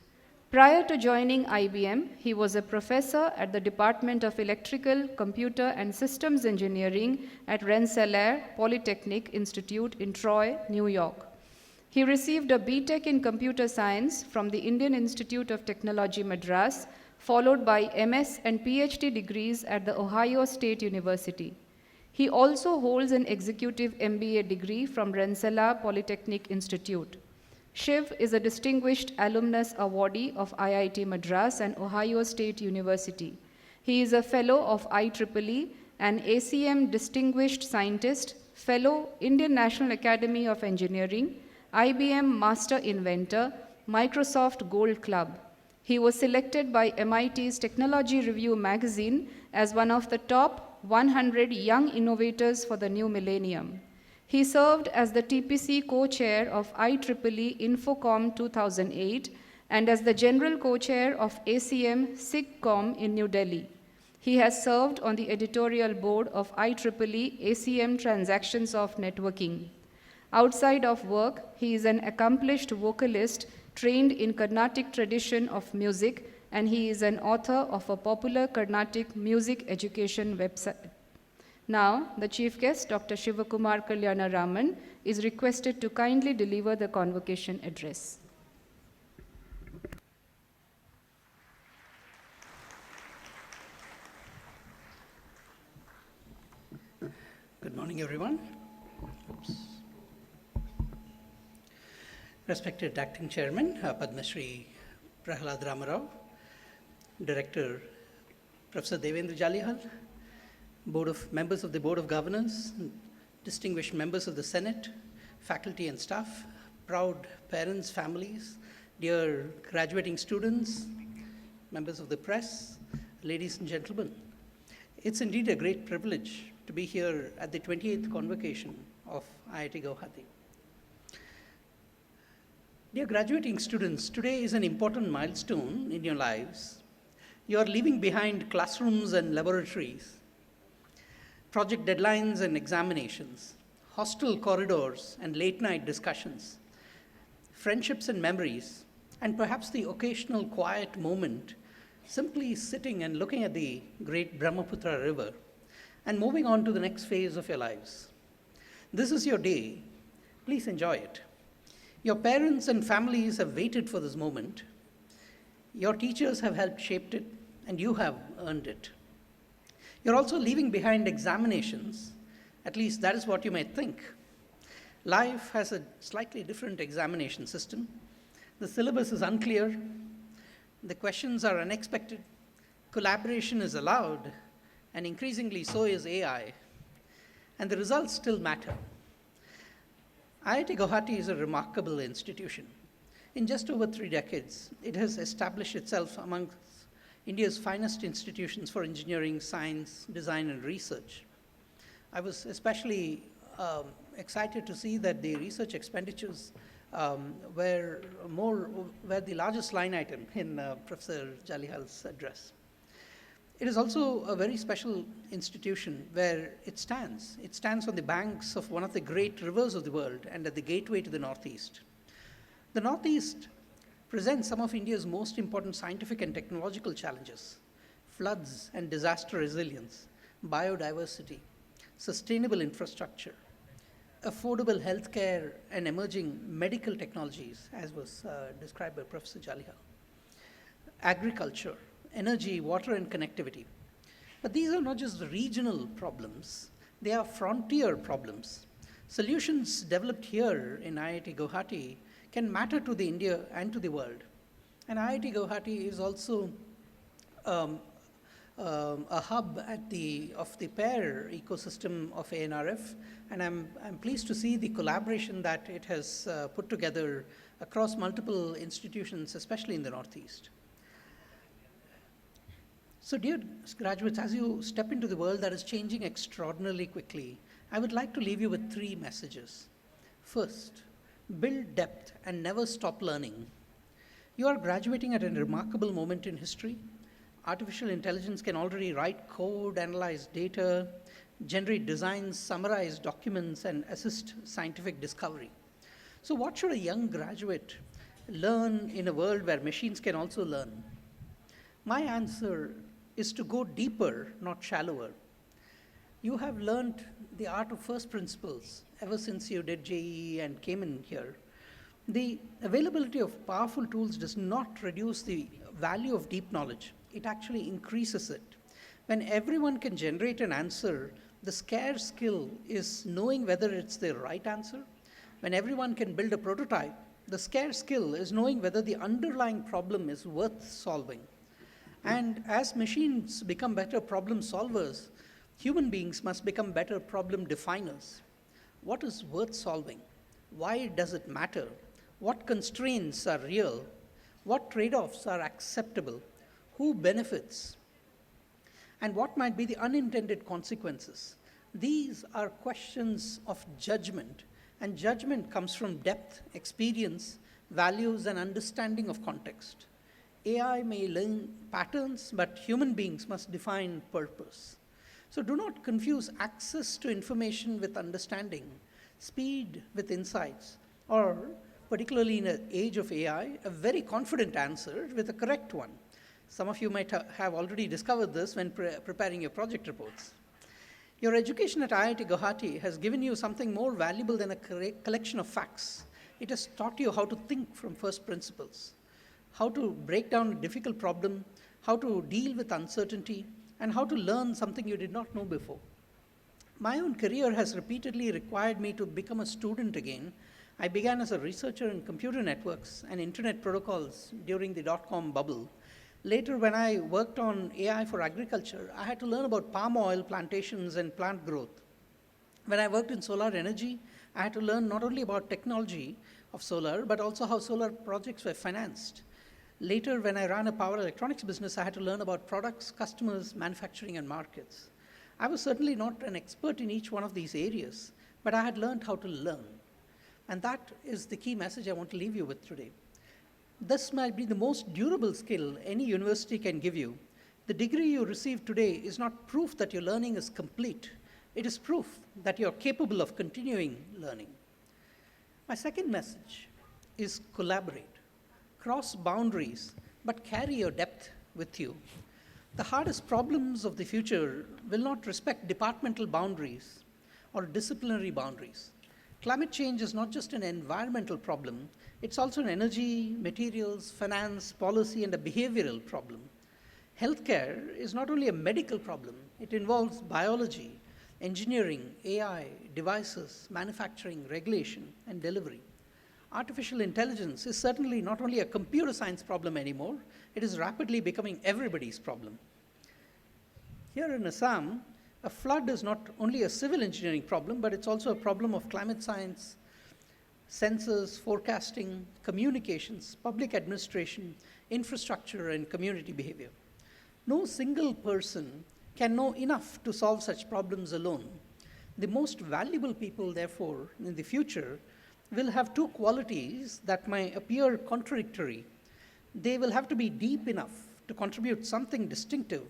Prior to joining IBM, he was a professor at the Department of Electrical, Computer and Systems Engineering at Rensselaer Polytechnic Institute in Troy, New York. He received a BTech in Computer Science from the Indian Institute of Technology, Madras, followed by MS and PhD degrees at the Ohio State University. He also holds an executive MBA degree from Rensselaer Polytechnic Institute. Shiv is a distinguished alumnus awardee of IIT Madras and Ohio State University. He is a fellow of IEEE, an ACM Distinguished Scientist, fellow Indian National Academy of Engineering, IBM Master Inventor, Microsoft Gold Club. He was selected by MIT's Technology Review magazine as one of the top 100 young innovators for the new millennium. He served as the TPC co-chair of IEEE Infocom 2008 and as the general co-chair of ACM SIGCOM in New Delhi. He has served on the editorial board of IEEE ACM Transactions of Networking. Outside of work, he is an accomplished vocalist trained in Carnatic tradition of music, and he is an author of a popular Carnatic music education website. Now, the chief guest, Dr. Shivakumar Kalyanaraman, is requested to kindly deliver the convocation address. Good morning, everyone. Oops. Respected Acting Chairman, Padma Shri Prahalad Ramarao, Director Professor Devendra Jalihal, members of the Board of Governors, distinguished members of the Senate, faculty and staff, proud parents, families, dear graduating students, members of the press, ladies and gentlemen. It's indeed a great privilege to be here at the 28th Convocation of IIT Guwahati. Dear graduating students, today is an important milestone in your lives. You are leaving behind classrooms and laboratories, project deadlines and examinations, hostel corridors and late-night discussions, friendships and memories, and perhaps the occasional quiet moment simply sitting and looking at the great Brahmaputra River and moving on to the next phase of your lives. This is your day. Please enjoy it. Your parents and families have waited for this moment. Your teachers have helped shape it, and you have earned it. You're also leaving behind examinations. At least that is what you might think. Life has a slightly different examination system. The syllabus is unclear. The questions are unexpected. Collaboration is allowed, and increasingly so is AI. And the results still matter. IIT Guwahati is a remarkable institution. In just over 3 decades, it has established itself amongst India's finest institutions for engineering, science, design, and research. I was especially excited to see that the research expenditures were the largest line item in Professor Jalihal's address. It is also a very special institution where it stands. It stands on the banks of one of the great rivers of the world and at the gateway to the Northeast. The Northeast presents some of India's most important scientific and technological challenges: floods and disaster resilience, biodiversity, sustainable infrastructure, affordable healthcare, and emerging medical technologies, as was described by Professor Jalihal, agriculture, energy, water, and connectivity. But these are not just regional problems, they are frontier problems. Solutions developed here in IIT Guwahati can matter to the India and to the world. And IIT Guwahati is also a hub of the pair ecosystem of ANRF, and I'm pleased to see the collaboration that it has put together across multiple institutions, especially in the Northeast. So dear graduates, as you step into the world that is changing extraordinarily quickly, I would like to leave you with 3 messages. First, build depth and never stop learning. You are graduating at a remarkable moment in history. Artificial intelligence can already write code, analyze data, generate designs, summarize documents, and assist scientific discovery. So what should a young graduate learn in a world where machines can also learn? My answer is to go deeper, not shallower. You have learned the art of first principles ever since you did JEE and came in here. The availability of powerful tools does not reduce the value of deep knowledge. It actually increases it. When everyone can generate an answer, the scarce skill is knowing whether it's the right answer. When everyone can build a prototype, the scarce skill is knowing whether the underlying problem is worth solving. And as machines become better problem solvers, human beings must become better problem definers. What is worth solving? Why does it matter? What constraints are real? What trade-offs are acceptable? Who benefits? And what might be the unintended consequences? These are questions of judgment, and judgment comes from depth, experience, values, and understanding of context. AI may learn patterns, but human beings must define purpose. So do not confuse access to information with understanding, speed with insights, or particularly in an age of AI, a very confident answer with a correct one. Some of you might have already discovered this when preparing your project reports. Your education at IIT Guwahati has given you something more valuable than a collection of facts. It has taught you how to think from first principles, how to break down a difficult problem, how to deal with uncertainty, and how to learn something you did not know before. My own career has repeatedly required me to become a student again. I began as a researcher in computer networks and internet protocols during the dot-com bubble. Later, when I worked on AI for agriculture, I had to learn about palm oil plantations and plant growth. When I worked in solar energy, I had to learn not only about technology of solar, but also how solar projects were financed. Later, when I ran a power electronics business, I had to learn about products, customers, manufacturing, and markets. I was certainly not an expert in each one of these areas, but I had learned how to learn. And that is the key message I want to leave you with today. This might be the most durable skill any university can give you. The degree you receive today is not proof that your learning is complete. It is proof that you're capable of continuing learning. My second message is collaborate. Cross boundaries, but carry your depth with you. The hardest problems of the future will not respect departmental boundaries or disciplinary boundaries. Climate change is not just an environmental problem, it's also an energy, materials, finance, policy, and a behavioral problem. Healthcare is not only a medical problem, it involves biology, engineering, AI, devices, manufacturing, regulation, and delivery. Artificial intelligence is certainly not only a computer science problem anymore, it is rapidly becoming everybody's problem. Here in Assam, a flood is not only a civil engineering problem, but it's also a problem of climate science, sensors, forecasting, communications, public administration, infrastructure, and community behavior. No single person can know enough to solve such problems alone. The most valuable people, therefore, in the future will have two qualities that may appear contradictory. They will have to be deep enough to contribute something distinctive,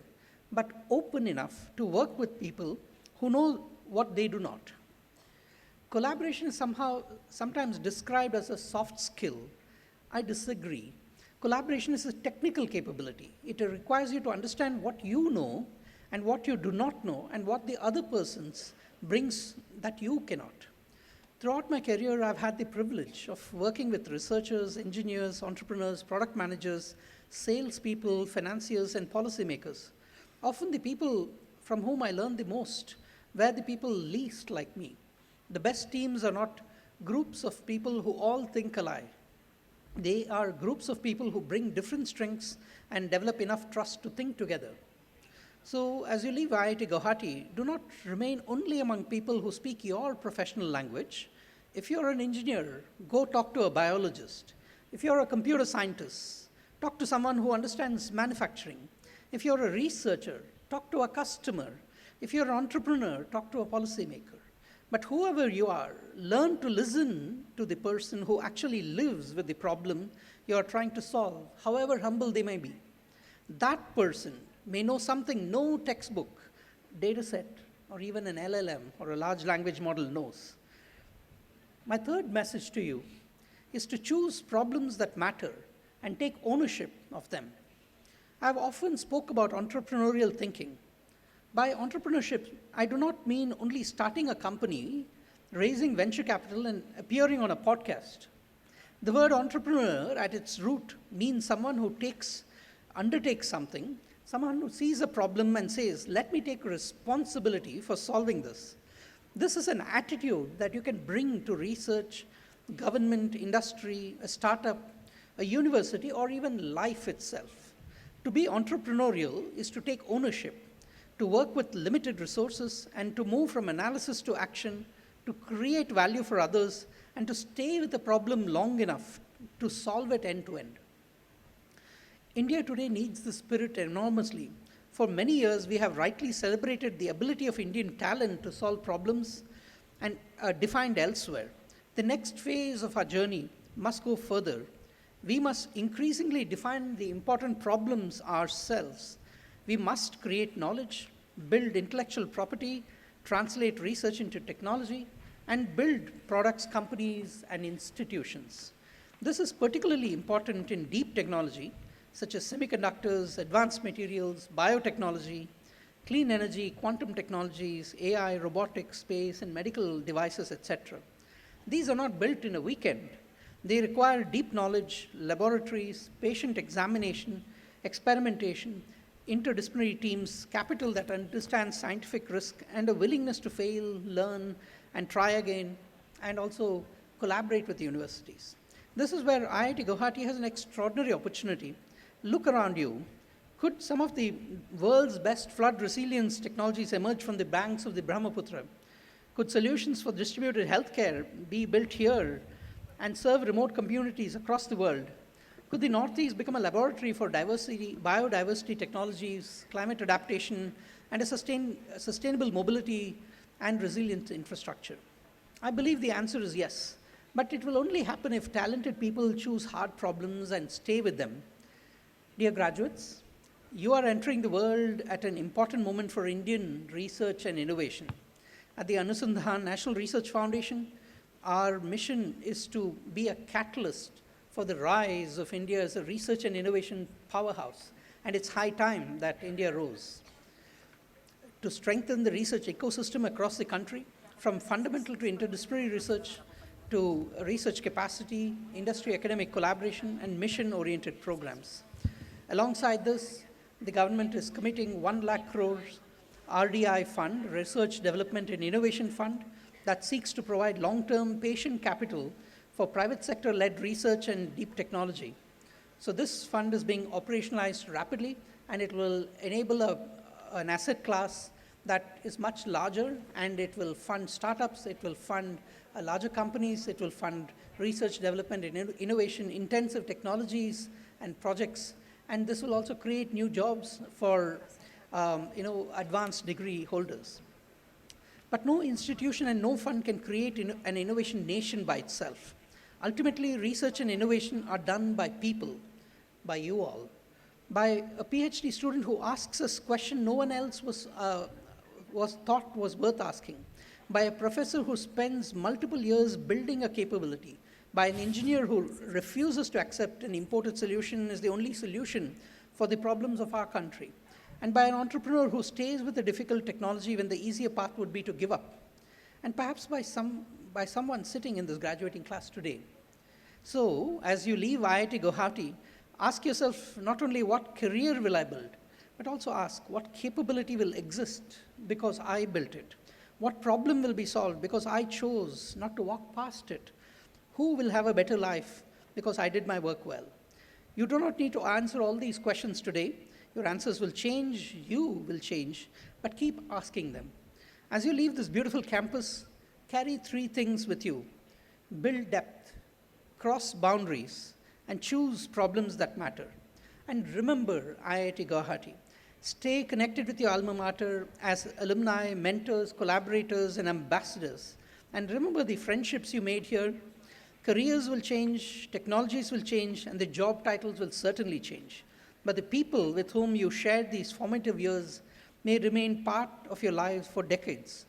but open enough to work with people who know what they do not. Collaboration is sometimes described as a soft skill. I disagree. Collaboration is a technical capability. It requires you to understand what you know and what you do not know and what the other person brings that you cannot. Throughout my career, I've had the privilege of working with researchers, engineers, entrepreneurs, product managers, salespeople, financiers, and policymakers. Often the people from whom I learned the most were the people least like me. The best teams are not groups of people who all think alike. They are groups of people who bring different strengths and develop enough trust to think together. So as you leave IIT Guwahati, do not remain only among people who speak your professional language. If you're an engineer, go talk to a biologist. If you're a computer scientist, talk to someone who understands manufacturing. If you're a researcher, talk to a customer. If you're an entrepreneur, talk to a policymaker. But whoever you are, learn to listen to the person who actually lives with the problem you're trying to solve, however humble they may be. That person may know something no textbook, data set, or even an LLM or a large language model knows. My third message to you is to choose problems that matter and take ownership of them. I've often spoke about entrepreneurial thinking. By entrepreneurship, I do not mean only starting a company, raising venture capital, and appearing on a podcast. The word entrepreneur at its root means someone who undertakes something, someone who sees a problem and says, let me take responsibility for solving this. This is an attitude that you can bring to research, government, industry, a startup, a university, or even life itself. To be entrepreneurial is to take ownership, to work with limited resources, and to move from analysis to action, to create value for others, and to stay with the problem long enough to solve it end to end. India today needs this spirit enormously. For many years, we have rightly celebrated the ability of Indian talent to solve problems and defined elsewhere. The next phase of our journey must go further. We must increasingly define the important problems ourselves. We must create knowledge, build intellectual property, translate research into technology, and build products, companies, and institutions. This is particularly important in deep technology, such as semiconductors, advanced materials, biotechnology, clean energy, quantum technologies, AI, robotics, space, and medical devices, etc. These are not built in a weekend. They require deep knowledge, laboratories, patient examination, experimentation, interdisciplinary teams, capital that understands scientific risk, and a willingness to fail, learn, and try again, and also collaborate with universities. This is where IIT Guwahati has an extraordinary opportunity. Look around you. Could some of the world's best flood resilience technologies emerge from the banks of the Brahmaputra? Could solutions for distributed healthcare be built here and serve remote communities across the world? Could the Northeast become a laboratory for biodiversity technologies, climate adaptation, and a sustainable mobility and resilient infrastructure? I believe the answer is yes, but it will only happen if talented people choose hard problems and stay with them. Dear graduates, you are entering the world at an important moment for Indian research and innovation. At the Anusandhan National Research Foundation, our mission is to be a catalyst for the rise of India as a research and innovation powerhouse, and it's high time that India rose. To strengthen the research ecosystem across the country, from fundamental to interdisciplinary research, to research capacity, industry academic collaboration, and mission-oriented programs. Alongside this, the government is committing 1 lakh crores RDI fund, Research Development and Innovation Fund, that seeks to provide long-term patient capital for private sector-led research and deep technology. So this fund is being operationalized rapidly, and it will enable an asset class that is much larger, and it will fund startups, it will fund larger companies, it will fund research, development, and innovation, intensive technologies and projects, and this will also create new jobs for advanced degree holders. But no institution and no fund can create an innovation nation by itself. Ultimately, research and innovation are done by people, by you all, by a PhD student who asks us a question no one else was thought was worth asking, by a professor who spends multiple years building a capability, by an engineer who refuses to accept an imported solution as the only solution for the problems of our country, and by an entrepreneur who stays with a difficult technology when the easier path would be to give up, and perhaps by someone sitting in this graduating class today. So, as you leave IIT Guwahati, ask yourself not only what career will I build, but also ask what capability will exist because I built it. What problem will be solved because I chose not to walk past it? Who will have a better life because I did my work well? You do not need to answer all these questions today. Your answers will change, you will change, but keep asking them. As you leave this beautiful campus, carry 3 things with you. Build depth, cross boundaries, and choose problems that matter. And remember IIT Guwahati. Stay connected with your alma mater as alumni, mentors, collaborators, and ambassadors. And remember the friendships you made here. Careers will change, technologies will change, and the job titles will certainly change. But the people with whom you shared these formative years may remain part of your lives for decades.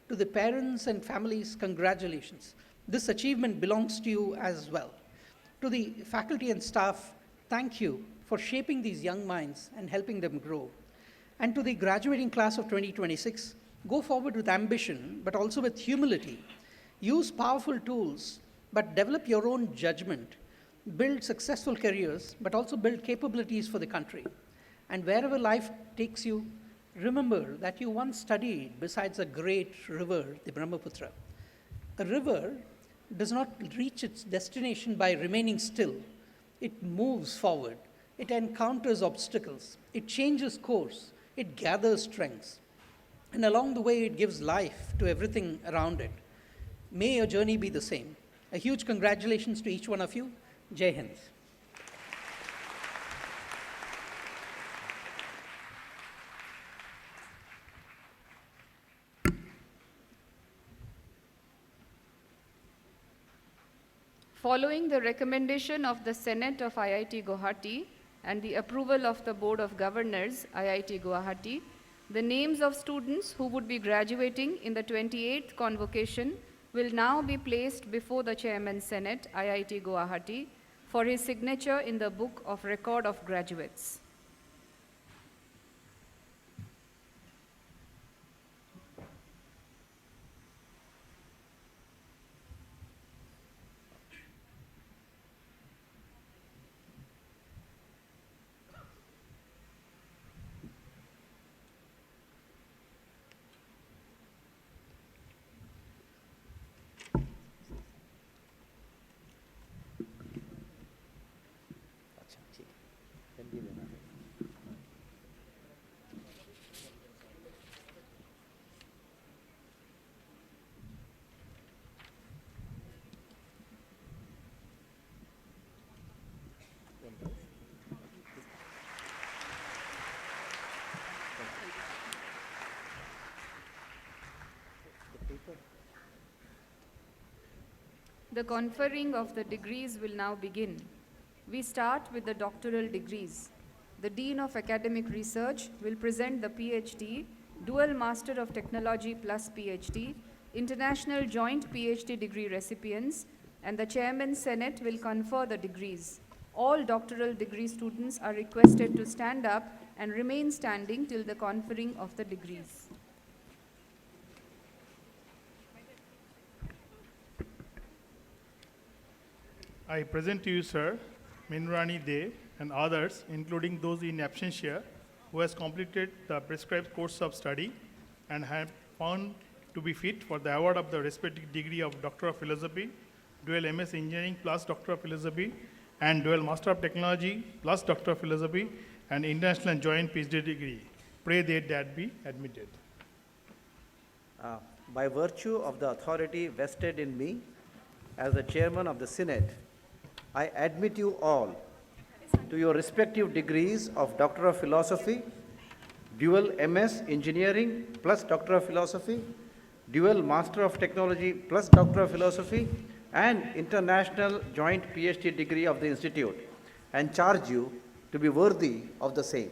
To the parents and families, congratulations. This achievement belongs to you as well. To the faculty and staff, thank you for shaping these young minds and helping them grow. And to the graduating class of 2026, go forward with ambition, but also with humility. Use powerful tools, but develop your own judgment. Build successful careers, but also build capabilities for the country. And wherever life takes you, remember that you once studied besides a great river, the Brahmaputra. A river does not reach its destination by remaining still. It moves forward. It encounters obstacles. It changes course. It gathers strengths. And along the way, it gives life to everything around it. May your journey be the same. A huge congratulations to each one of you. Jai Hind. Following the recommendation of the Senate of IIT Guwahati and the approval of the Board of Governors, IIT Guwahati, the names of students who would be graduating in the 28th Convocation will now be placed before the Chairman Senate, IIT Guwahati, for his signature in the Book of Record of Graduates. The conferring of the degrees will now begin. We start with the doctoral degrees. The Dean of Academic Research will present the PhD, Dual Master of Technology plus PhD, International Joint PhD degree recipients, and the Chairman Senate will confer the degrees. All doctoral degree students are requested to stand up and remain standing till the conferring of the degrees. I present to you, sir, Minrani De and others, including those in absentia, who has completed the prescribed course of study and have found to be fit for the award of the respective degree of Doctor of Philosophy, dual MS Engineering plus Doctor of Philosophy, and dual Master of Technology plus Doctor of Philosophy, and International Joint PhD degree. Pray that be admitted. By virtue of the authority vested in me as the Chairman of the Senate, I admit you all to your respective degrees of Doctor of Philosophy, dual MS Engineering plus Doctor of Philosophy, dual Master of Technology plus Doctor of Philosophy, and international joint PhD degree of the Institute, and charge you to be worthy of the same.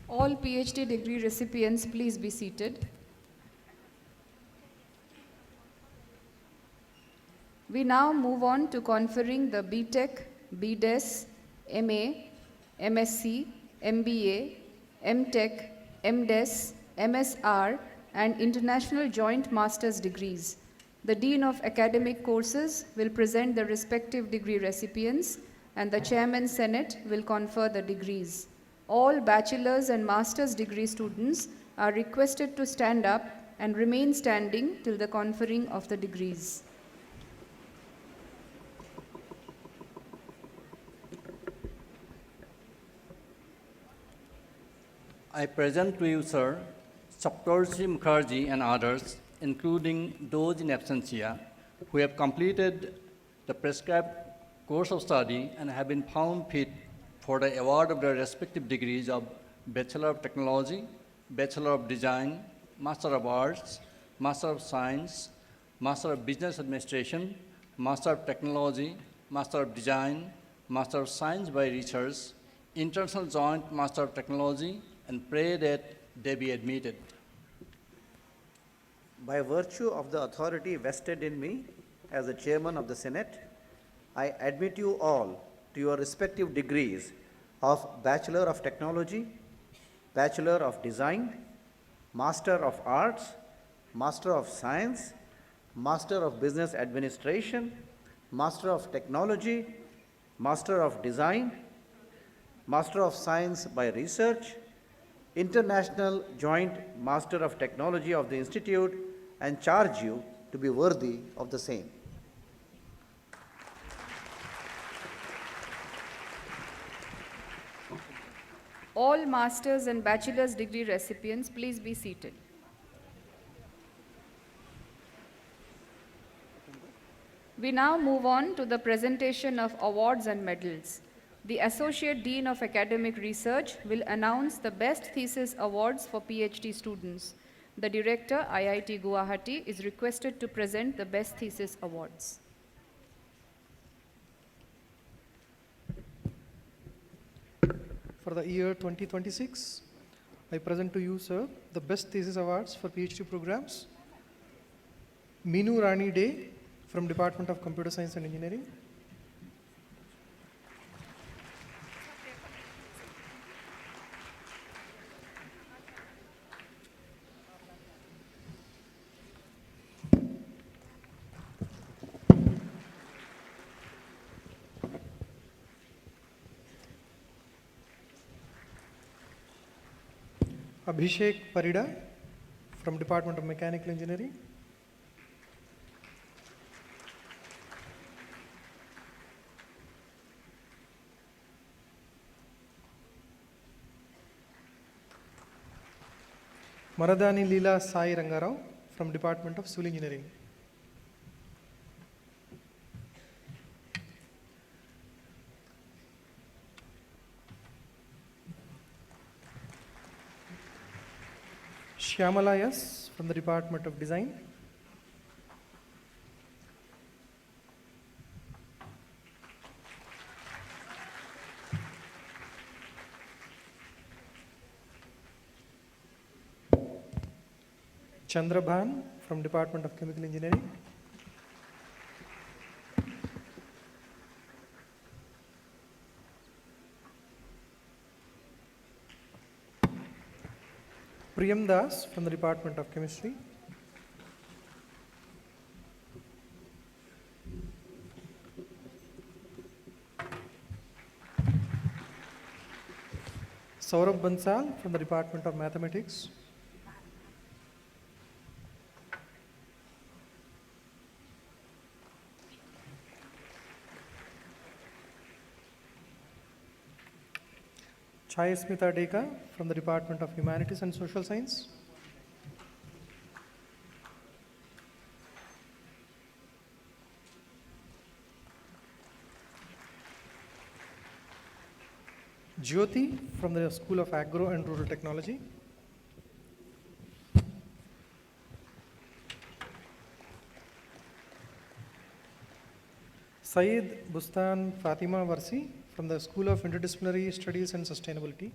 All PhD degree recipients, please be seated. We now move on to conferring the BTech, BDes, MA, MSc, MBA, MTech, MDes, MSR, and International Joint Master's degrees. The Dean of Academic Courses will present the respective degree recipients, and the Chairman Senate will confer the degrees. All bachelor's and master's degree students are requested to stand up and remain standing till the conferring of the degrees. I present to you, sir, Saptarshi Mukherjee and others, including those in absentia, who have completed the prescribed course of study and have been found fit for the award of their respective degrees of Bachelor of Technology, Bachelor of Design, Master of Arts, Master of Science, Master of Business Administration, Master of Technology, Master of Design, Master of Science by Research, International Joint Master of Technology, and pray that they be admitted. By virtue of the authority vested in me as the Chairman of the Senate, I admit you all to your respective degrees of Bachelor of Technology, Bachelor of Design, Master of Arts, Master of Science, Master of Business Administration, Master of Technology, Master of Design, Master of Science by Research, International Joint Master of Technology of the Institute, and charge you to be worthy of the same. All master's and bachelor's degree recipients, please be seated. We now move on to the presentation of awards and medals. The Associate Dean of Academic Research will announce the Best Thesis Awards for PhD students. The Director, IIT Guwahati, is requested to present the Best Thesis Awards. For the year 2026, I present to you, sir, the Best Thesis Awards for PhD programs. Meenu Rani Day from Department of Computer Science and Engineering. Abhishek Parida from Department of Mechanical Engineering. Maradani Leela Sai Rangarao from Department of Civil Engineering. Shyamala S from the Department of Design. Chandrabhan from Department of Chemical Engineering. Priyam Das from the Department of Chemistry. Saurabh Bansal from the Department of Mathematics. Chai Smita Deka from the Department of Humanities and Social Science. Jyoti from the School of Agro and Rural Technology. Syed Bustan Fatima Varsi from the School of Interdisciplinary Studies and Sustainability.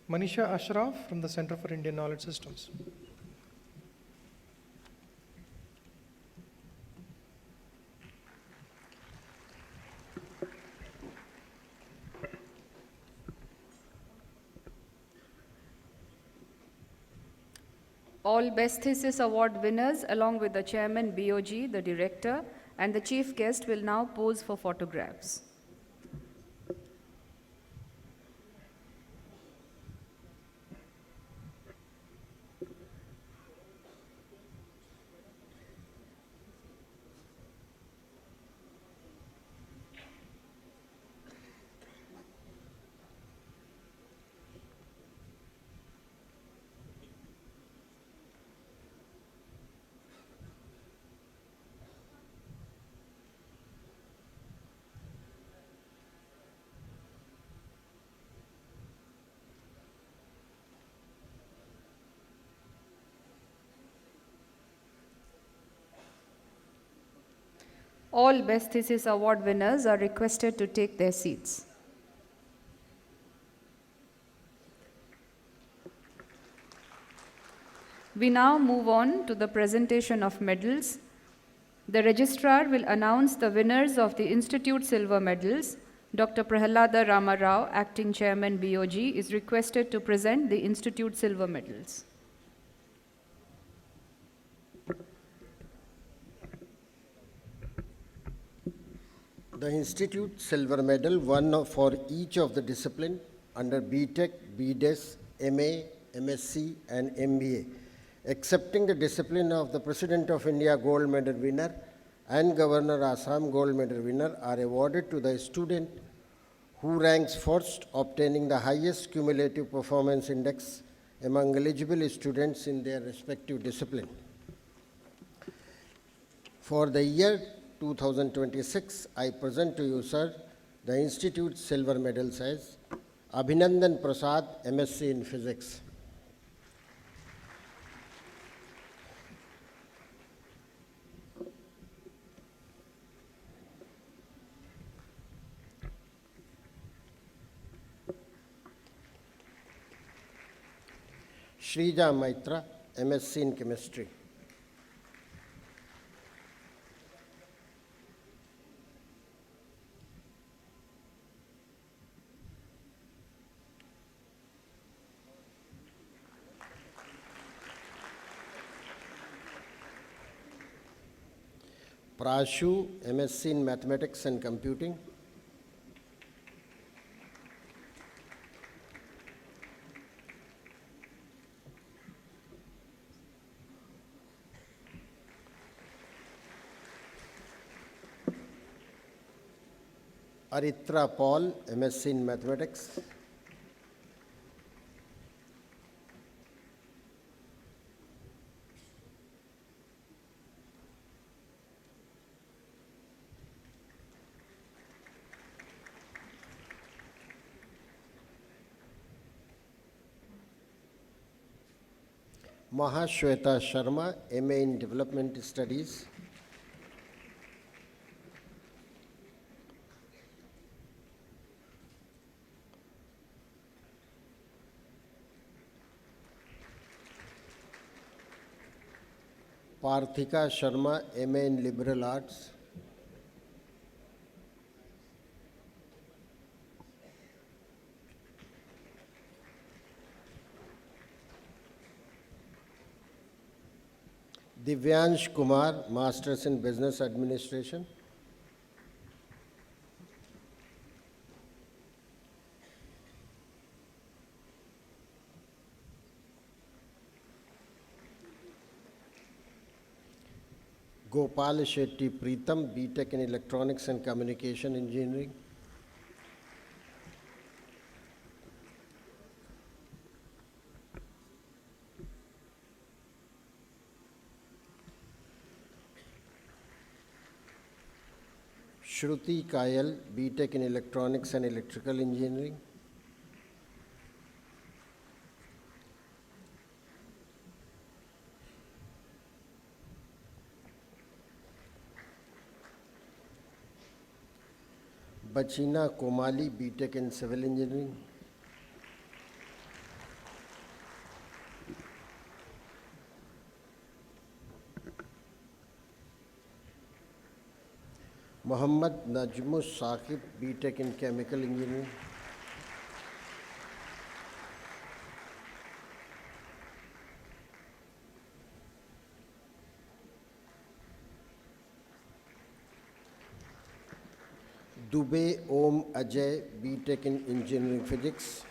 Manisha Ashraf from the Center for Indian Knowledge Systems. All Best Thesis Award winners, along with the Chairman BOG, the Director, and the Chief Guest will now pose for photographs. All Best Thesis Award winners are requested to take their seats. We now move on to the presentation of medals. The registrar will announce the winners of the Institute Silver Medals. Dr. Prahalada Rama Rao, Acting Chairman BOG, is requested to present the Institute Silver Medals. The Institute Silver Medal won for each of the discipline under BTech, BDes, MA, MSc and MBA, excepting the discipline of the President of India Gold Medal winner and Governor Assam Gold Medal winner are awarded to the student who ranks first, obtaining the highest cumulative performance index among eligible students in their respective discipline. For the year 2026, I present to you, sir, the Institute Silver Medals as Abhinandan Prasad, MSc in Physics. Shrija Maitra, MSc in Chemistry. Prashu, MSc in Mathematics and Computing. Aritra Paul, MSc in Mathematics. Mahashweta Sharma, MA in Development Studies. Parthika Sharma, MA in Liberal Arts. Divyansh Kumar, Masters in Business Administration. Gopal Shetty Preetham, BTech in Electronics and Communication Engineering. Shruti Kayal, B.Tech in Electronics and Electrical Engineering. Bachina Komali, B.Tech in Civil Engineering. Muhammad Najmus Saqib, B.Tech in Chemical Engineering. Dubey Om Ajay, B.Tech in Engineering Physics.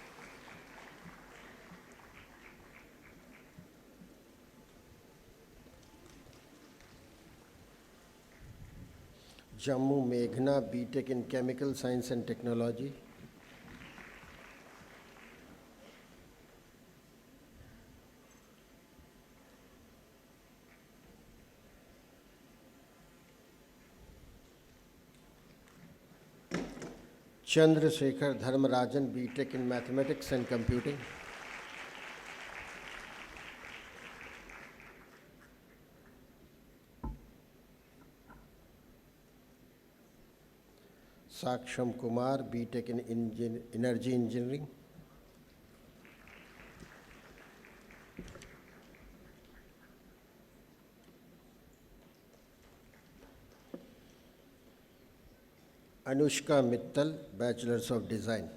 Jammu Meghna, B.Tech in Chemical Science and Technology. Chandrasekhar Dharmarajan, B.Tech in Mathematics and Computing. Saksham Kumar, B.Tech in Energy Engineering. Anushka Mittal, Bachelors of Design.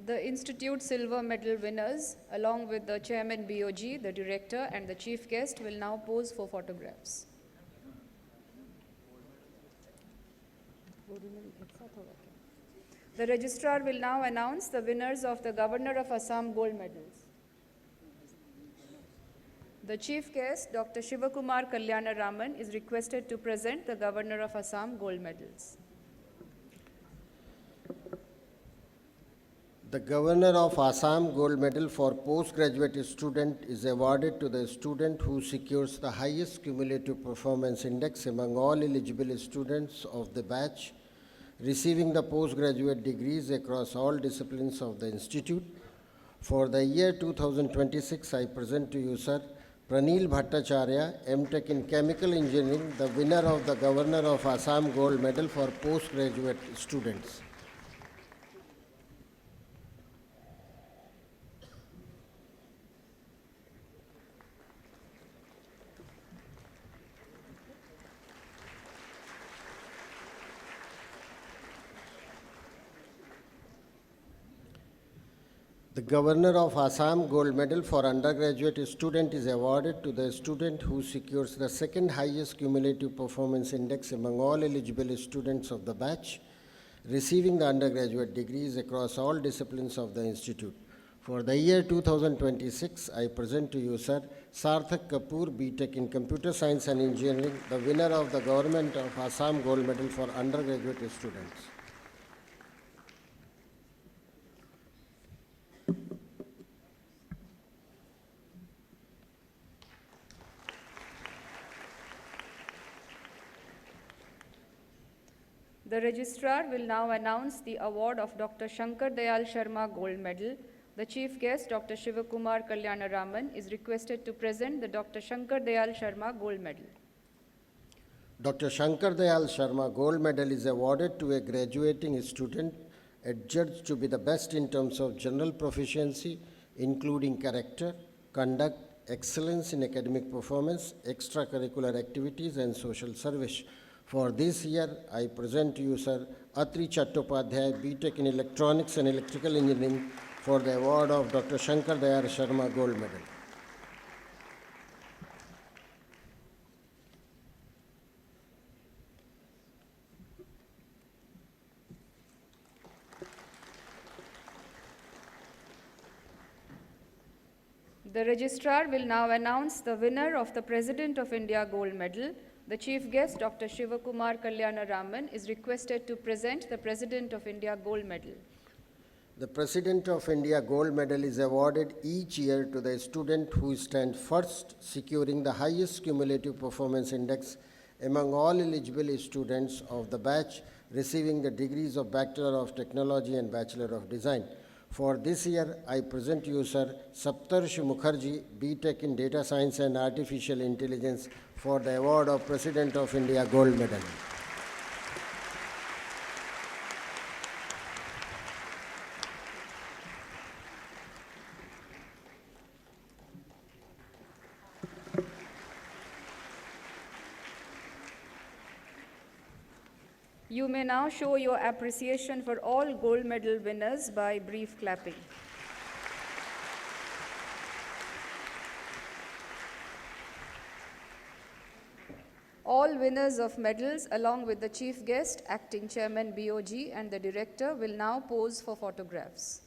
The Institute Silver Medal winners, along with the Chairman BOG, the Director and the Chief Guest, will now pose for photographs. The Registrar will now announce the winners of the Governor of Assam Gold Medals. The Chief Guest, Dr. Shivakumar Kalyana Raman, is requested to present the Governor of Assam Gold Medals. The Governor of Assam Gold Medal for postgraduate student is awarded to the student who secures the highest cumulative performance index among all eligible students of the batch receiving the postgraduate degrees across all disciplines of the institute. For the year 2026, I present to you, sir, Pranil Bhattacharya, M.Tech in Chemical Engineering, the winner of the Governor of Assam Gold Medal for postgraduate students. The Governor of Assam Gold Medal for undergraduate student is awarded to the student who secures the second highest cumulative performance index among all eligible students of the batch, receiving the undergraduate degrees across all disciplines of the institute. For the year 2026, I present to you, sir, Sarthak Kapoor, B.Tech in Computer Science and Engineering, the winner of the Government of Assam Gold Medal for undergraduate students. The Registrar will now announce the award of Dr. Shankar Dayal Sharma Gold Medal. The Chief Guest, Dr. Shivakumar Kalyana Raman, is requested to present the Dr. Shankar Dayal Sharma Gold Medal. Dr. Shankar Dayal Sharma Gold Medal is awarded to a graduating student adjudged to be the best in terms of general proficiency, including character, conduct, excellence in academic performance, extracurricular activities, and social service. For this year, I present to you, sir, Atri Chattopadhyay, B.Tech in Electronics and Electrical Engineering, for the award of Dr. Shankar Dayal Sharma Gold Medal. The Registrar will now announce the winner of the President of India Gold Medal. The Chief Guest, Dr. Shivakumar Kalyanaraman, is requested to present the President of India Gold Medal. The President of India Gold Medal is awarded each year to the student who stands first, securing the highest cumulative performance index among all eligible students of the batch receiving the degrees of Bachelor of Technology and Bachelor of Design. For this year, I present you, Sir, Saptarshi Mukherjee, B.Tech in Data Science and Artificial Intelligence, for the award of President of India Gold Medal. You may now show your appreciation for all gold medal winners by brief clapping. All winners of medals, along with the Chief Guest, Acting Chairman BOG, and the Director, will now pose for photographs.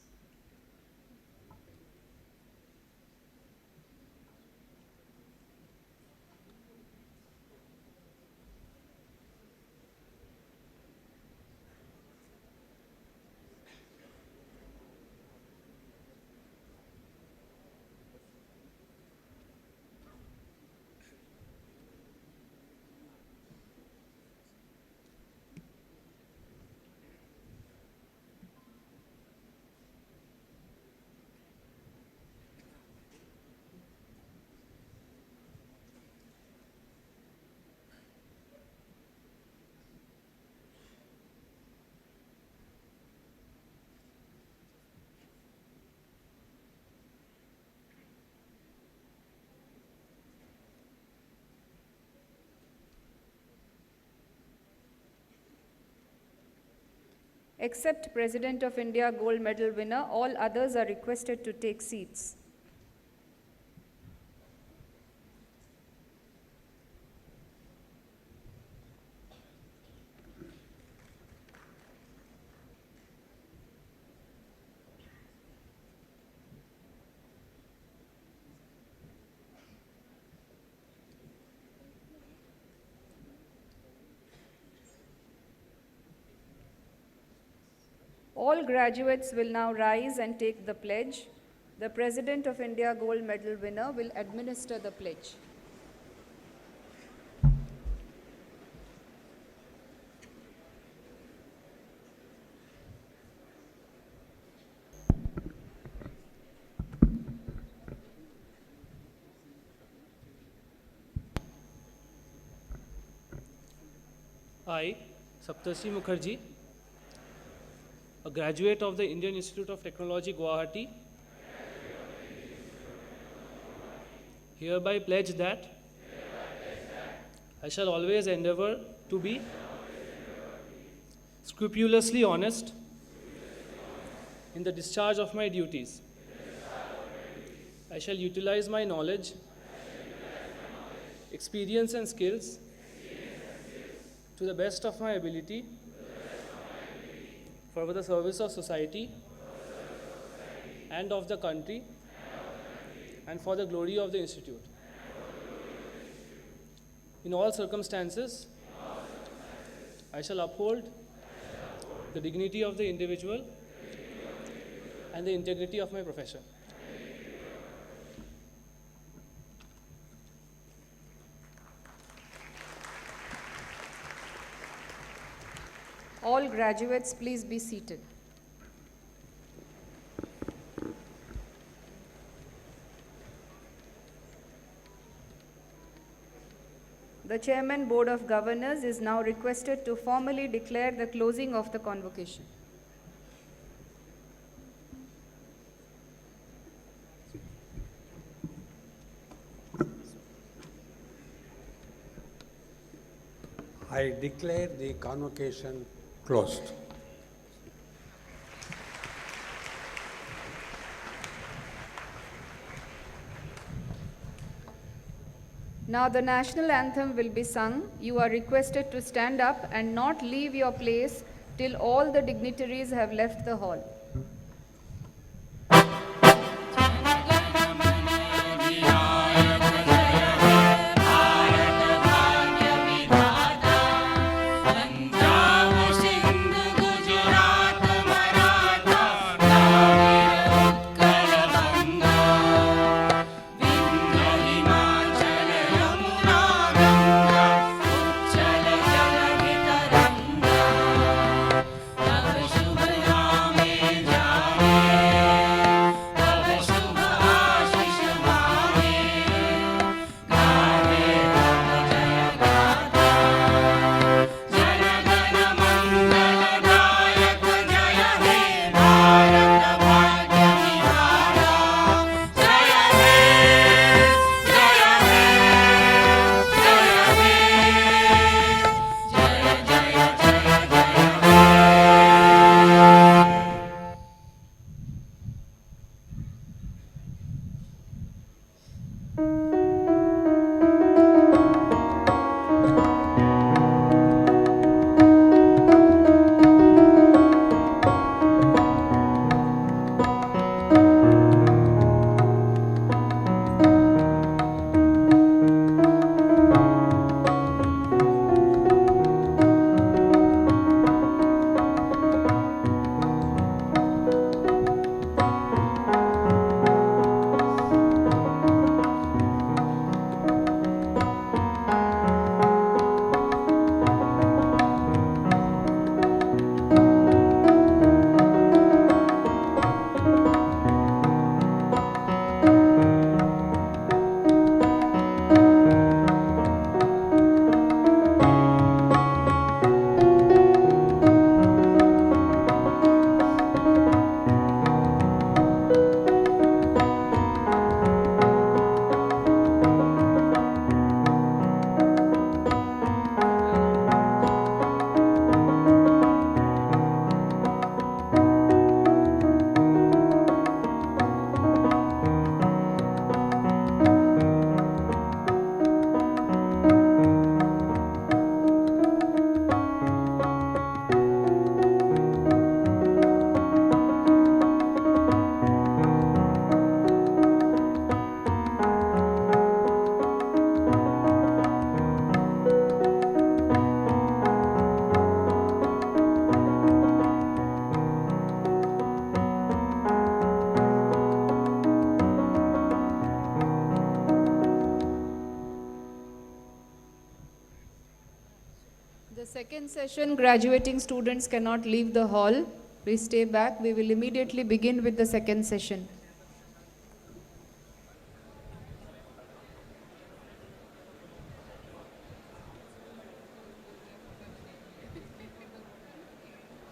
Except President of India Gold Medal winner, all others are requested to take seats. All graduates will now rise and take the pledge. The President of India Gold Medal winner will administer the pledge. I, Saptarshi Mukherjee, a graduate of the Indian Institute of Technology, Guwahati, hereby pledge that I shall always endeavor to be scrupulously honest in the discharge of my duties. I shall utilize my knowledge, experience and skills to the best of my ability for the service of society and of the country and for the glory of the Institute. In all circumstances, I shall uphold the dignity of the individual and the integrity of my profession. All graduates, please be seated. The Chairman Board of Governors is now requested to formally declare the closing of the convocation. I declare the convocation closed. Now the national anthem will be sung. You are requested to stand up and not leave your place till all the dignitaries have left the hall. The second session, graduating students cannot leave the hall. Please stay back. We will immediately begin with the second session.